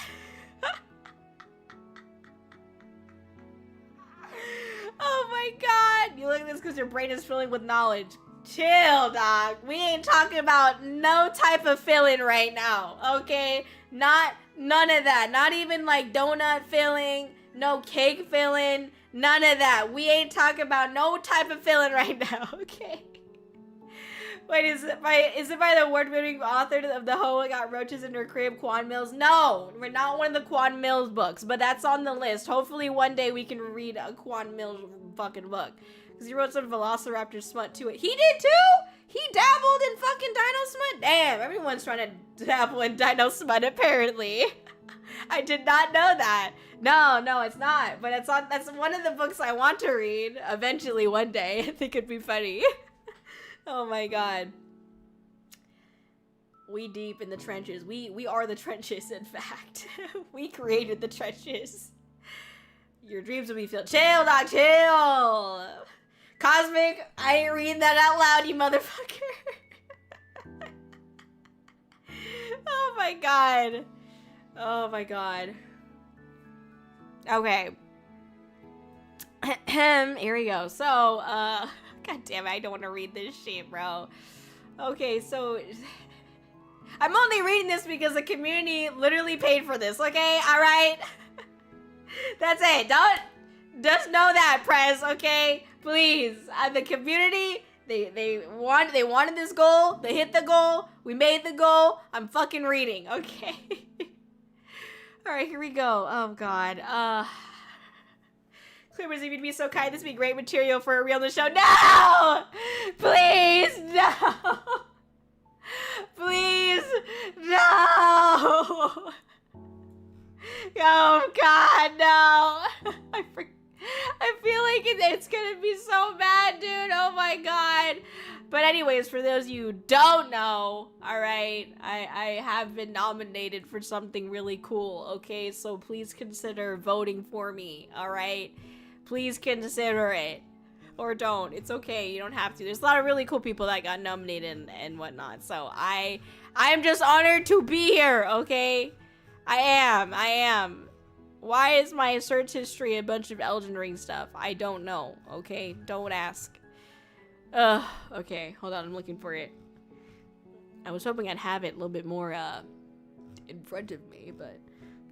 Speaker 1: Oh my god! You look at this because your brain is filling with knowledge. Chill, dog. We ain't talking about no type of filling right now, okay? None of that. Not even like donut filling, no cake filling, none of that. We ain't talking about no type of filling right now, okay? Wait, is it by the award-winning author of The Hoe Got Roaches in Her Crib, Quan Mills? No, we're not one of the Quan Mills books, but that's on the list. Hopefully one day we can read a Quan Mills fucking book. Because he wrote some Velociraptor smut to it. He did too? He dabbled in fucking Dino Smut? Damn, everyone's trying to dabble in Dino Smut apparently. I did not know that. No, it's not. But that's one of the books I want to read eventually one day. I think it'd be funny. Oh my god. We deep in the trenches. We are the trenches, in fact. We created the trenches. Your dreams will be filled. Chill, dog, chill! Cosmic, I ain't reading that out loud, you motherfucker. Oh my god. Oh my god. Okay. Here we go. So, god damn it, I don't want to read this shit, bro. Okay, so I'm only reading this because the community literally paid for this, okay? Alright? That's it. Just know that, press, okay? Please. The community, they wanted this goal. They hit the goal. We made the goal. I'm fucking reading, okay? Alright, here we go. Oh god. Clippers, if you'd be so kind, this would be great material for a reel on the show. No! Please, no! Please, no! Oh, God, no! I feel like it's gonna be so bad, dude. Oh, my God. But anyways, for those of you who don't know, alright, I have been nominated for something really cool, okay? So please consider voting for me, alright? Please consider it. Or don't. It's okay. You don't have to. There's a lot of really cool people that got nominated and whatnot. So I am just honored to be here, okay? I am. Why is my search history a bunch of Elden Ring stuff? I don't know, okay? Don't ask. Okay. Hold on. I'm looking for it. I was hoping I'd have it a little bit more in front of me, but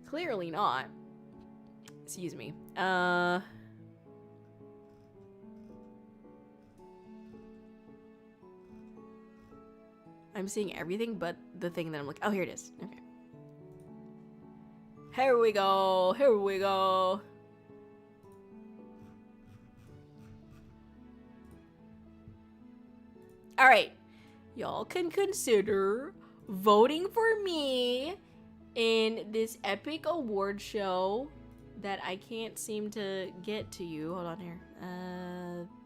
Speaker 1: clearly not. Excuse me. I'm seeing everything but the thing that I'm like, oh, here it is. Okay. Here we go. Here we go. All right. Y'all can consider voting for me in this epic award show that I can't seem to get to you. Hold on here.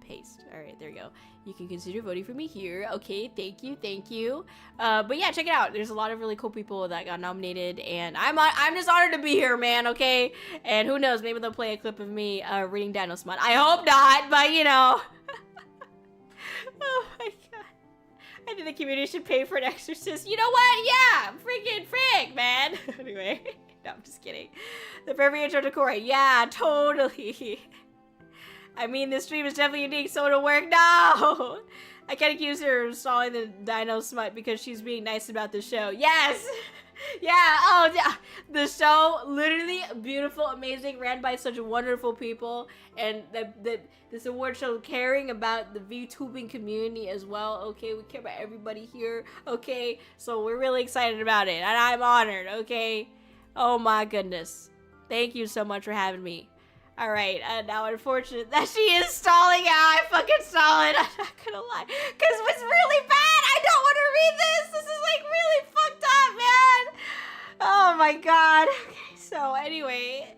Speaker 1: Paste. All right, there you go. You can consider voting for me here. Okay, thank you, thank you. But yeah, check it out. There's a lot of really cool people that got nominated, and I'm just honored to be here, man. Okay, and who knows? Maybe they'll play a clip of me reading Dino Smut. I hope not, but you know. Oh my god. I think the community should pay for an exorcist. You know what? Yeah, freaking frick, man. Anyway, no, I'm just kidding. The perfect intro to Kōri. Yeah, totally. I mean, this stream is definitely unique, so it'll work. No! I can't accuse her of installing the Dino Smut because she's being nice about the show. Yes! Yeah, oh, yeah. The show, literally beautiful, amazing, ran by such wonderful people. And this award show caring about the VTubing community as well. Okay, we care about everybody here. Okay, so we're really excited about it. And I'm honored, okay? Oh my goodness. Thank you so much for having me. Alright, now unfortunate that she is stalling out. I fucking stall it. I'm not gonna lie. Because it was really bad. I don't want to read this. This is like really fucked up, man. Oh my god. Okay, so anyway.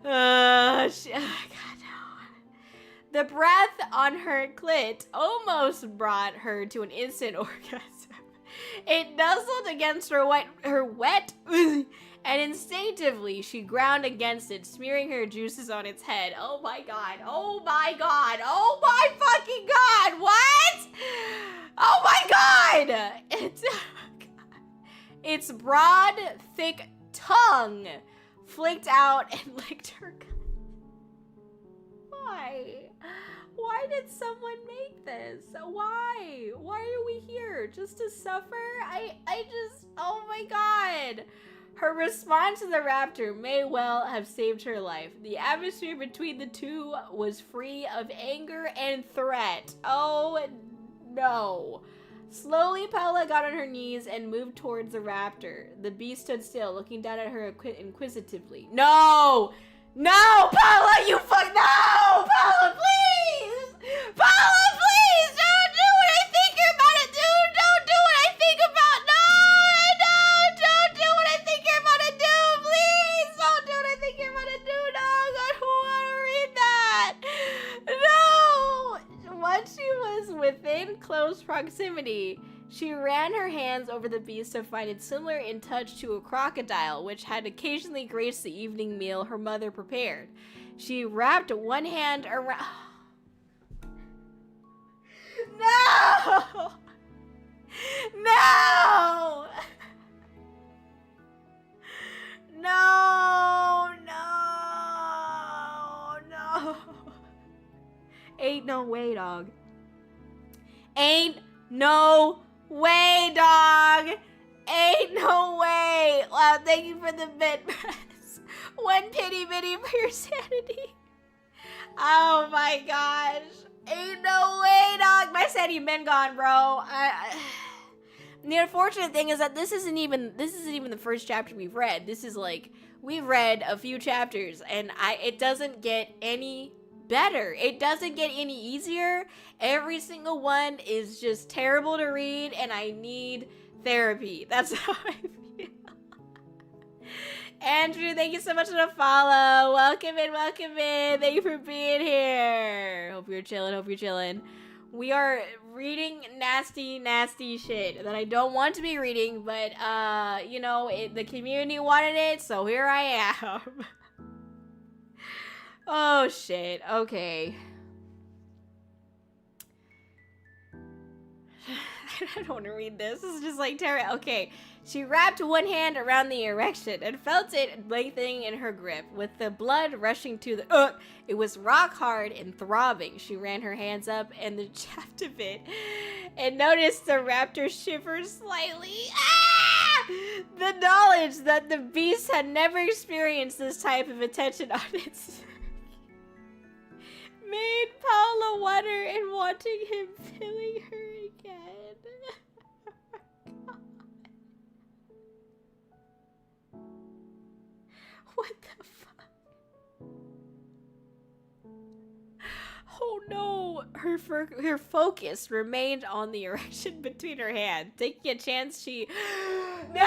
Speaker 1: God, no. The breath on her clit almost brought her to an instant orgasm. It nuzzled against her wet and instinctively she ground against it, smearing her juices on its head. Oh my god. Oh my god. Oh my fucking god. What? Oh my god. Its broad, thick tongue flicked out and licked her gut. Why? Why did someone make this? Why? Why are we here? Just to suffer? I just, oh my god. Her response to the raptor may well have saved her life. The atmosphere between the two was free of anger and threat. Oh no. Slowly, Paula got on her knees and moved towards the raptor. The beast stood still, looking down at her inquisitively. No! No, Paula, you fuck, no! Paula, please! Paula, please! Don't do what I think you're about to do! Don't do what I think about, no! Don't do what I think you're about to do! Please! Don't do what I think you're about to do! No, I don't want to read that! No! Once she was within close proximity, she ran her hands over the beast to find it similar in touch to a crocodile, which had occasionally graced the evening meal her mother prepared. She wrapped one hand around... No! No! No! No! No! Ain't no way, dog. Ain't no way, dog. Ain't no way. Wow, thank you for the bit press. One pity for your sanity. Oh my gosh. Ain't no way, dog. My sanity been gone, bro. The unfortunate thing is that this isn't even the first chapter we've read. This is like, we've read a few chapters and it doesn't get any better. It doesn't get any easier. Every single one is just terrible to read and I need therapy. That's how I feel. Andrew, thank you so much for the follow. Welcome in, welcome in. Thank you for being here. Hope you're chilling. We are reading nasty shit that I don't want to be reading, but you know, the community wanted it, so here I am. Oh shit, okay. I don't want to read this. This is just like terrible. Okay. She wrapped one hand around the erection and felt it lengthening in her grip, with the blood rushing to the It was rock hard and throbbing. She ran her hands up and the shaft of it and noticed the raptor shiver slightly. Ah! The knowledge that the beast had never experienced this type of attention on its made Paula wonder and wanting him filling her again. What the fuck? Oh no! Her focus remained on the erection between her hands. Taking a chance, she... No!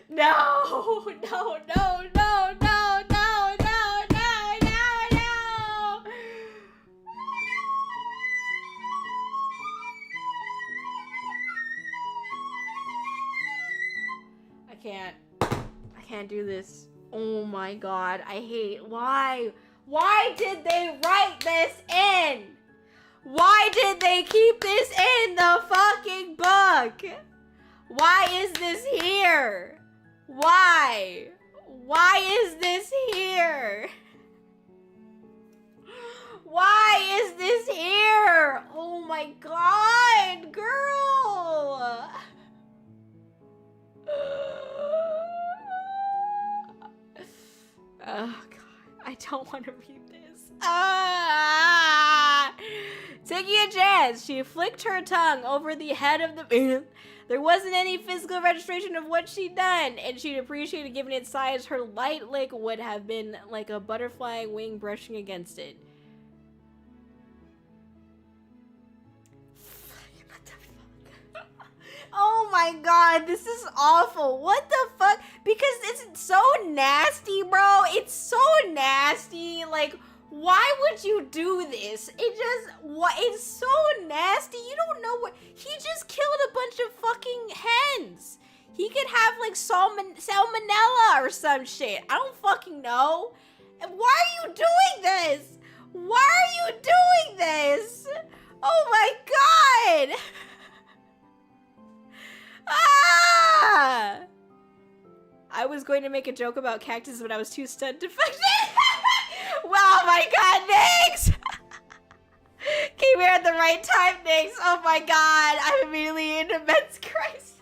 Speaker 1: No! No, no, no, no, no, no, no, no, no! I can't do this. Oh my god, I hate. Why did they write this in? Why did they keep this in the fucking book? Why is this here? Why is this here? Why is this here? Oh my god, girl! Oh god, I don't want to read this. Taking a chance, she flicked her tongue over the head of the... There wasn't any physical registration of what she'd done, and she'd appreciated given its size. Her light lick would have been like a butterfly wing brushing against it. What the fuck? Oh my god, this is awful. What the fuck? Because it's so nasty, bro. It's so nasty. Like, why would you do this? It's so nasty. You don't know what, he just killed a bunch of fucking hens. He could have like salmonella or some shit. I don't fucking know. And why are you doing this? Why are you doing this? Oh my god. Ah! I was going to make a joke about cactus, but I was too stunned to fuck it. Wow, my god, Nix! Came here at the right time, Nix. Oh my god, I'm immediately in immense crisis.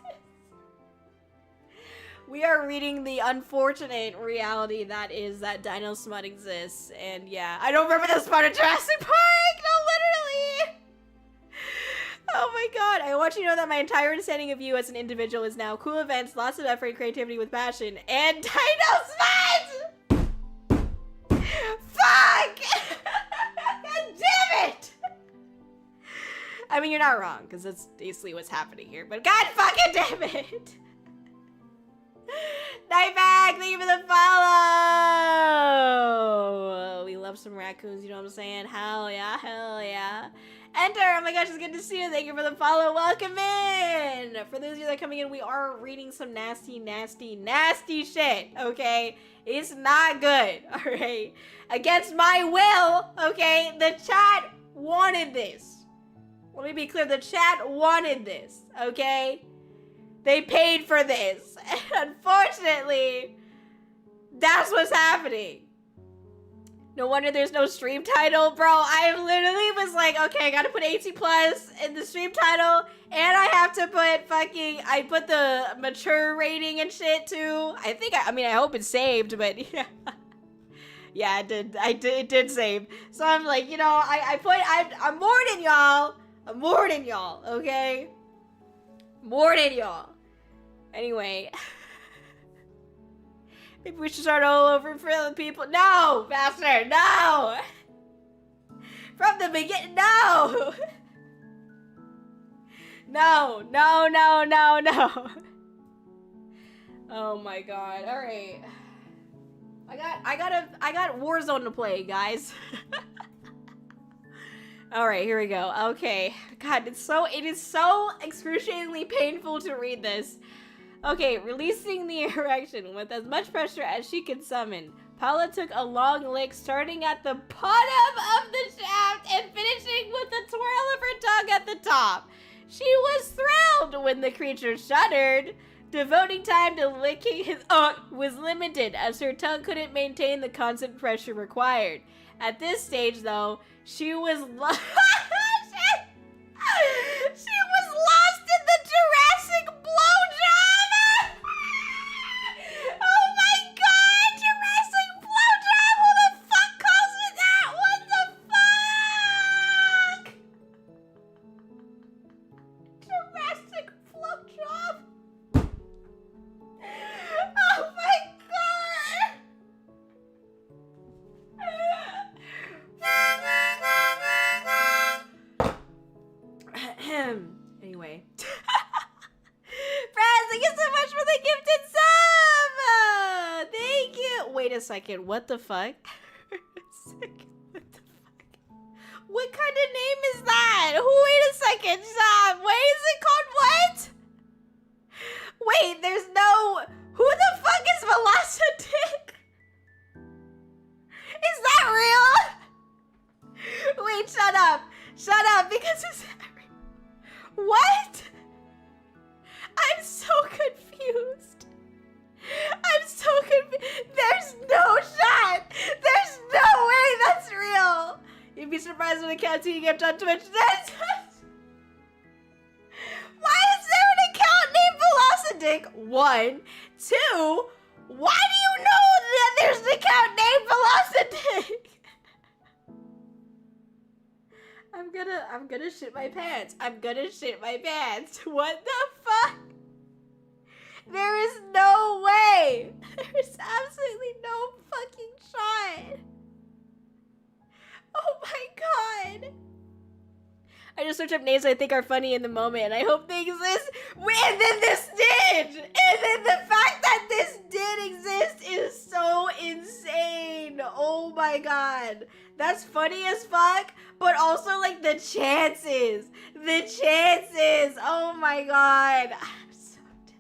Speaker 1: We are reading the unfortunate reality that is that Dino Smut exists. And yeah, I don't remember this part of Jurassic Park! No, literally! Oh my god, I want you to know that my entire understanding of you as an individual is now cool events, lots of effort, creativity with passion, and Dino Smut! Fuck! God damn it! I mean, you're not wrong, because that's basically what's happening here, but god fucking damn it! Nightbag, thank you for the follow! We love some raccoons, you know what I'm saying? Hell yeah, hell yeah. Enter! Oh my gosh, it's good to see you. Thank you for the follow. Welcome in! For those of you that are coming in, we are reading some nasty, nasty, nasty shit, okay? It's not good, alright? Against my will, okay? The chat wanted this. Let me be clear, the chat wanted this, okay? They paid for this. And unfortunately, that's what's happening. No wonder there's no stream title, bro. I literally was like, okay, I gotta put 18 plus in the stream title, and I have to put fucking, I put the mature rating and shit too. I mean, I hope it's saved, but yeah. Yeah, it did save. So I'm like, you know, I'm more than y'all. I'm more than y'all, okay? More than y'all. Anyway. Maybe we should start all over for other people. No, bastard, no! From the beginning, no! No, no, no, no, no. Oh my god, alright. I got Warzone to play, guys. Alright, here we go. Okay. God, it is so excruciatingly painful to read this. Okay, releasing the erection with as much pressure as she could summon. Paula took a long lick, starting at the bottom of the shaft and finishing with a twirl of her tongue at the top. She was thrilled when the creature shuddered. Devoting time to licking his was limited, as her tongue couldn't maintain the constant pressure required. At this stage, though, she was she was lost in the Jurassic blowjob. Oh my god, Jurassic blowjob! Who the fuck calls it that? What the fuck? Jurassic blowjob. Oh my god! Anyway. Friends, thank you so much for the gifted sub! Thank you! Wait a second, what the fuck? What kind of name is that? Wait a second, stop! Wait, is it called what? Wait, there's no... Who the fuck is Velocidick? Is that real? Wait, shut up. Shut up, because it's... What? I'm so confused. I'm so confused. There's no shot. There's no way that's real. You'd be surprised when a cat seeing gift on Twitch. That's... Why is there an account named Velocidick? 1. 2. Why do you know that there's an account named Velocidick? I'm gonna shit my pants. I'm gonna shit my pants. What the fuck? There is no way. There's absolutely no fucking shot. Oh my god. I just searched up names I think are funny in the moment, and I hope they exist. And then this did! And then the fact that this did exist is so insane. Oh my god. That's funny as fuck, but also like the chances. The chances. Oh my god. I'm so dead.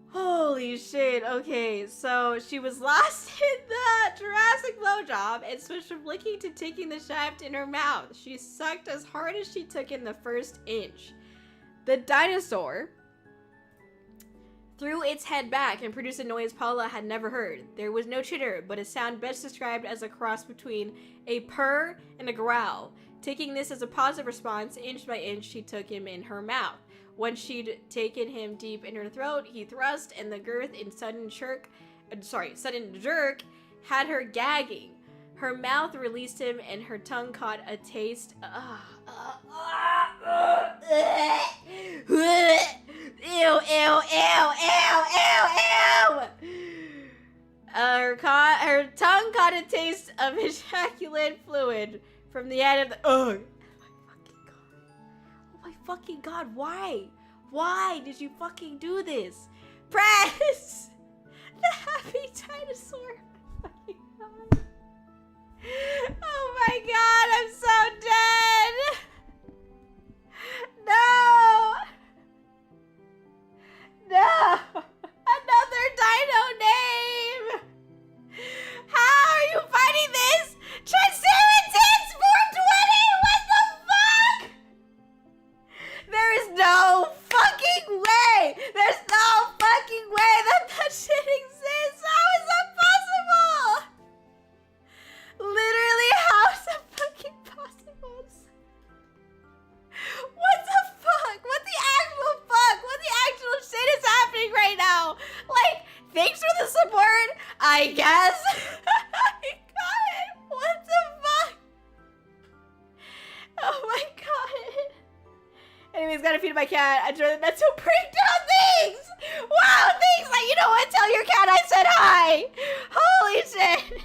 Speaker 1: Holy shit. Okay, so she was lost in the Jurassic blowjob and switched from licking to taking the shaft in her mouth. She sucked as hard as she took in the first inch. The dinosaur threw its head back and produced a noise Paula had never heard. There was no chitter, but a sound best described as a cross between a purr and a growl. Taking this as a positive response, inch by inch, she took him in her mouth. Once she'd taken him deep in her throat, he thrust, and the girth in sudden jerk had her gagging. Her mouth released him, and her tongue caught a taste. Ew, ew, ew, ew, ew. Her tongue caught a taste of ejaculate fluid from the end of the... Oh my fucking god, why? Why did you fucking do this? Press the happy dinosaur. Oh my god, I'm so dead. No. No. Another dino name. How are you fighting this? Triceratops 420? What the fuck? There is no fucking way. There's no fucking way that shit exists. How is that possible? Literally, how is that fucking possible? What the fuck? What the actual fuck? What the actual shit is happening right now? Like, thanks for the support, I guess. I got it. What the fuck? Oh my god. Anyways, gotta feed my cat. I enjoy the mental breakdown. Thanks! Wow, thanks! Like, you know what? Tell your cat I said hi! Holy shit!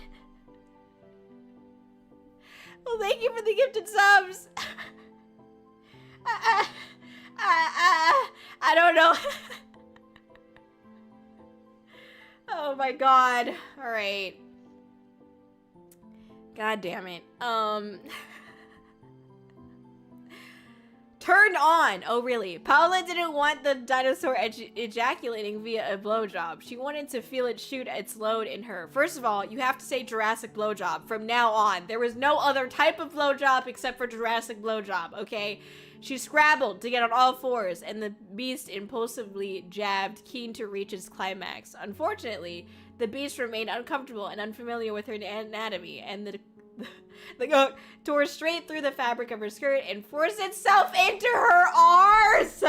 Speaker 1: Well, thank you for the gifted subs. I don't know. Oh my god. Alright. God damn it. turned on. Oh, really? Paola didn't want the dinosaur ejaculating via a blowjob. She wanted to feel it shoot its load in her. First of all, you have to say Jurassic blowjob from now on. There was no other type of blowjob except for Jurassic blowjob, okay? She scrabbled to get on all fours, and the beast impulsively jabbed, keen to reach its climax. Unfortunately, the beast remained uncomfortable and unfamiliar with her anatomy, and the goat tore straight through the fabric of her skirt and forced itself into her arse!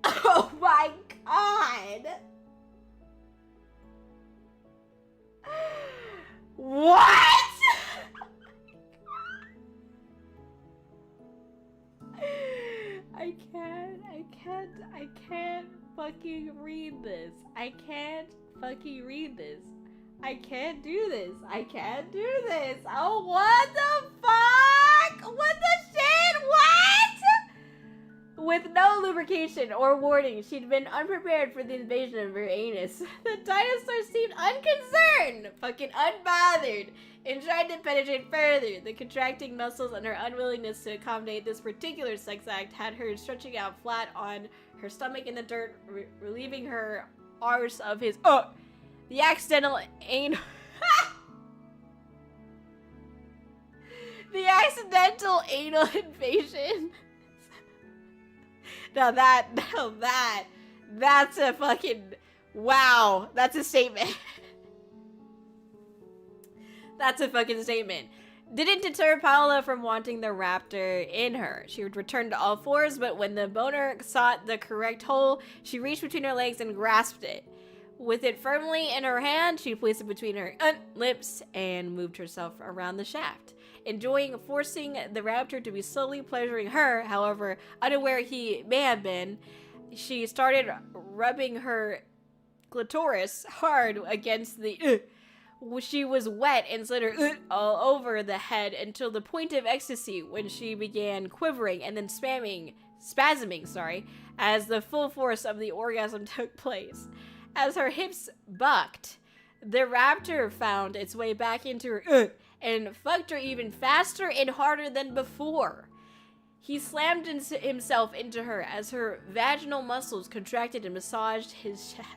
Speaker 1: Oh my god! What? I can't fucking read this. I can't fucking read this. I can't do this. I can't do this. Oh, what the fuck? What the shit? What? With no lubrication or warning, she'd been unprepared for the invasion of her anus. The dinosaur seemed unconcerned, fucking unbothered, and tried to penetrate further. The contracting muscles and her unwillingness to accommodate this particular sex act had her stretching out flat on her stomach in the dirt, relieving her arse of his the accidental anal the accidental anal invasion. That's a fucking wow. That's a statement. That's a fucking statement. Didn't deter Paola from wanting the raptor in her. She would return to all fours, but when the boner sought the correct hole, she reached between her legs and grasped it. With it firmly in her hand, she placed it between her lips and moved herself around the shaft, enjoying forcing the raptor to be slowly pleasuring her. However, unaware he may have been, she started rubbing her clitoris hard against the She was wet and slid her all over the head until the point of ecstasy, when she began quivering and then spasming, as the full force of the orgasm took place. As her hips bucked, the raptor found its way back into her and fucked her even faster and harder than before. He slammed himself into her as her vaginal muscles contracted and massaged his shaft.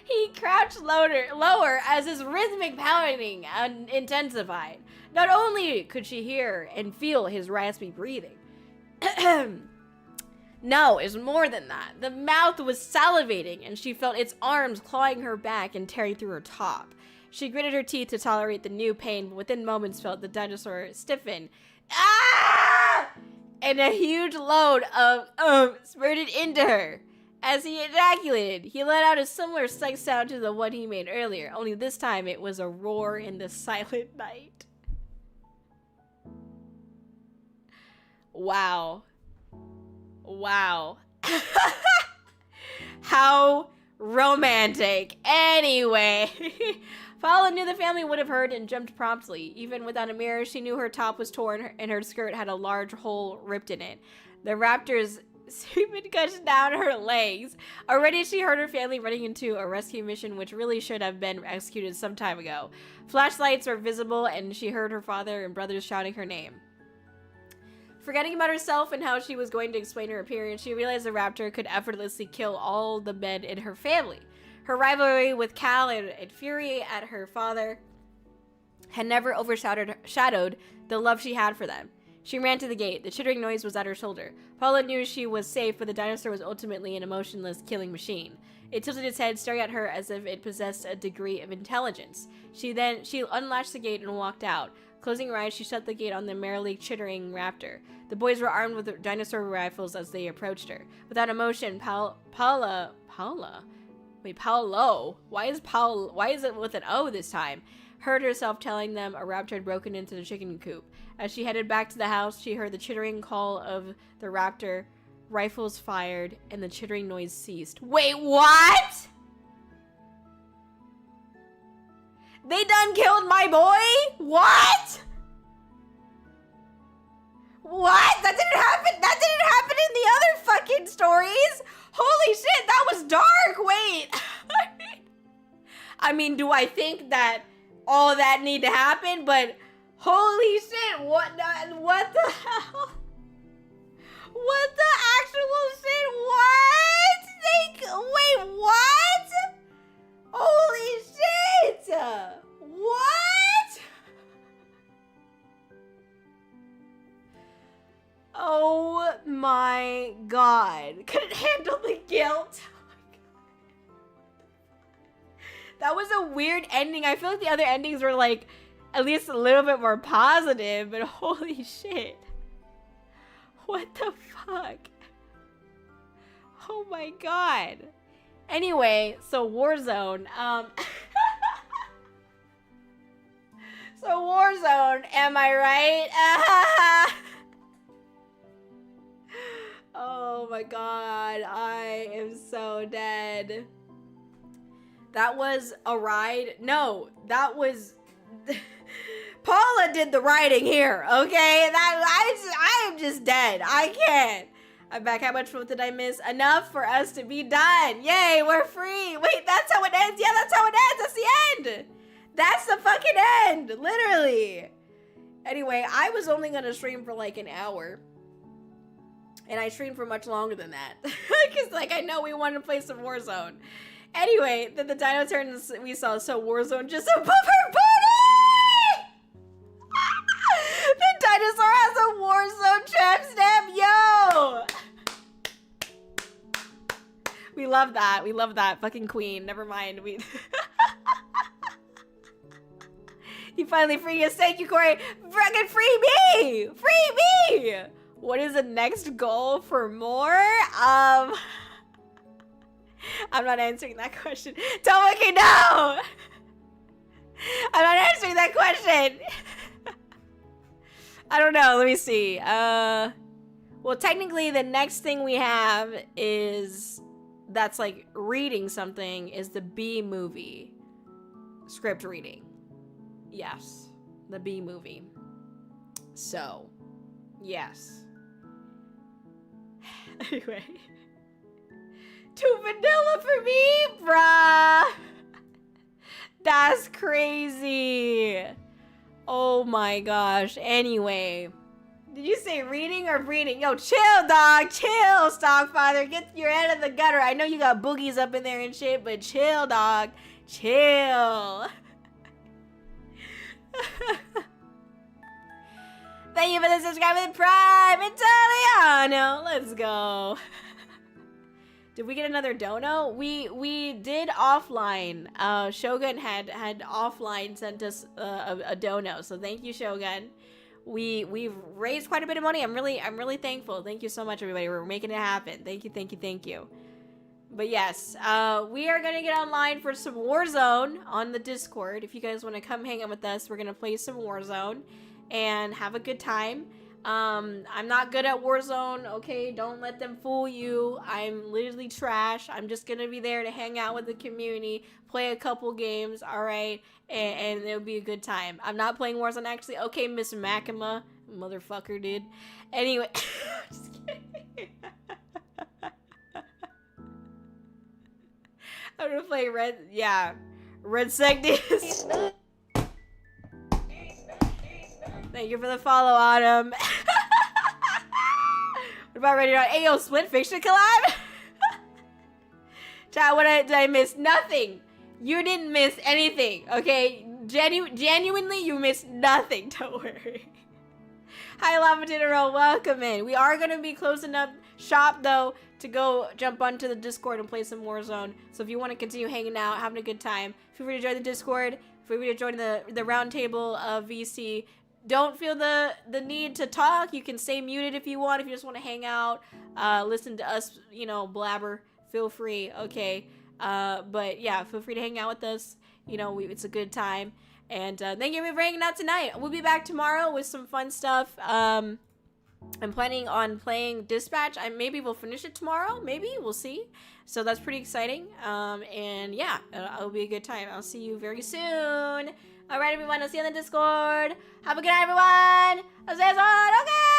Speaker 1: He crouched lower as his rhythmic pounding intensified. Not only could she hear and feel his raspy breathing. No, it's more than that. The mouth was salivating, and she felt its arms clawing her back and tearing through her top. She gritted her teeth to tolerate the new pain, but within moments felt the dinosaur stiffen. Ah! And a huge load of spurted into her. As he ejaculated, he let out a similar sex sound to the one he made earlier, only this time it was a roar in the silent night. Wow. Wow. How romantic. Anyway, Paola knew the family would have heard and jumped promptly. Even without a mirror, she knew her top was torn and her skirt had a large hole ripped in it. The raptor's semen gushed down her legs. Already she heard her family running into a rescue mission, which really should have been executed some time ago. Flashlights were visible, and she heard her father and brothers shouting her name. Forgetting about herself and how she was going to explain her appearance, she realized the raptor could effortlessly kill all the men in her family. Her rivalry with Cal and fury at her father had never overshadowed the love she had for them. She ran to the gate. The chittering noise was at her shoulder. Paola knew she was safe, but the dinosaur was ultimately an emotionless killing machine. It tilted its head, staring at her as if it possessed a degree of intelligence. She unlatched the gate and walked out. Closing her eyes, she shut the gate on the merrily chittering raptor. The boys were armed with dinosaur rifles as they approached her. Without emotion, Paolo? Why is it with an O this time? Heard herself telling them a raptor had broken into the chicken coop. As she headed back to the house, she heard the chittering call of the raptor. Rifles fired, and the chittering noise ceased. Wait, what? They done killed my boy? What? What? That didn't happen. That didn't happen in the other fucking stories. Holy shit, that was dark. Wait. I mean, do I think that all that need to happen? But holy shit, what the hell? What the actual shit? What? Wait, what? Holy shit! What? Oh my god. Couldn't handle the guilt. That was a weird ending. I feel like the other endings were like at least a little bit more positive, but holy shit. What the fuck? Oh my god. Anyway, so Warzone. So Warzone, am I right? Oh my god, I am so dead. That was a ride. No, that was Paula did the writing here, okay? I am just dead. I can't. I'm back. How much food did I miss? Enough for us to be done. Yay, we're free. Wait, that's how it ends. Yeah, that's how it ends. That's the end. That's the fucking end, literally. Anyway, I was only gonna stream for like an hour. And I streamed for much longer than that. Because like I know we wanted to play some Warzone. Anyway, then the dino turns we saw, so Warzone just above her booty! The dinosaur has a Warzone tramp stamp, yo! We love that. We love that. Fucking queen. Never mind. We You finally free us. Thank you, Kōri. Fucking free me! Free me! What is the next goal for more? I'm not answering that question. Tomoki, no! I'm not answering that question. I don't know. Let me see. Well, technically, the next thing we have is that's like reading something is the B movie script reading. Yes, the B movie. So, yes. Anyway. Too vanilla for me, bruh. That's crazy. Oh my gosh. Anyway. Did you say reading or breeding? Yo, chill, dog. Chill, Stockfather. Get your head in the gutter. I know you got boogies up in there and shit, but chill, dog. Chill. Thank you for the subscribe with Prime Italiano. Let's go. Did we get another dono? We did offline. Shogun had offline sent us a dono. So thank you, Shogun. We've raised quite a bit of money. I'm really thankful. Thank you so much, everybody. We're making it happen. Thank you. But yes, we are gonna get online for some Warzone on the Discord. If you guys want to come hang out with us, we're gonna play some Warzone and have a good time. I'm not good at Warzone, okay? Don't let them fool you. I'm literally trash. I'm just gonna be there to hang out with the community, play a couple games, alright? And it'll be a good time. I'm not playing Warzone, actually. Okay, Miss Makima. Motherfucker, dude. Anyway. Just kidding. I'm gonna play Red Sectus. Thank you for the follow, Autumn. What about Ready on? Hey, yo, Split Fiction collab? Chat, did I miss? Nothing. You didn't miss anything, okay? Genuinely, you missed nothing. Don't worry. Hi, Lava Dinero. Welcome in. We are going to be closing up shop, though, to go jump onto the Discord and play some Warzone. So if you want to continue hanging out, having a good time, feel free to join the Discord. Feel free to join the round table of VC. Don't feel the need to talk. You can stay muted if you want. If you just want to hang out, listen to us, you know, blabber, feel free, okay? But yeah, feel free to hang out with us. You know, it's a good time. And thank you for hanging out tonight. We'll be back tomorrow with some fun stuff. I'm planning on playing Dispatch. Maybe we'll finish it tomorrow. Maybe. We'll see. So that's pretty exciting. And yeah, it'll be a good time. I'll see you very soon. All right, everyone. I'll see you on the Discord. Have a good night, everyone. I'll see you soon. Okay.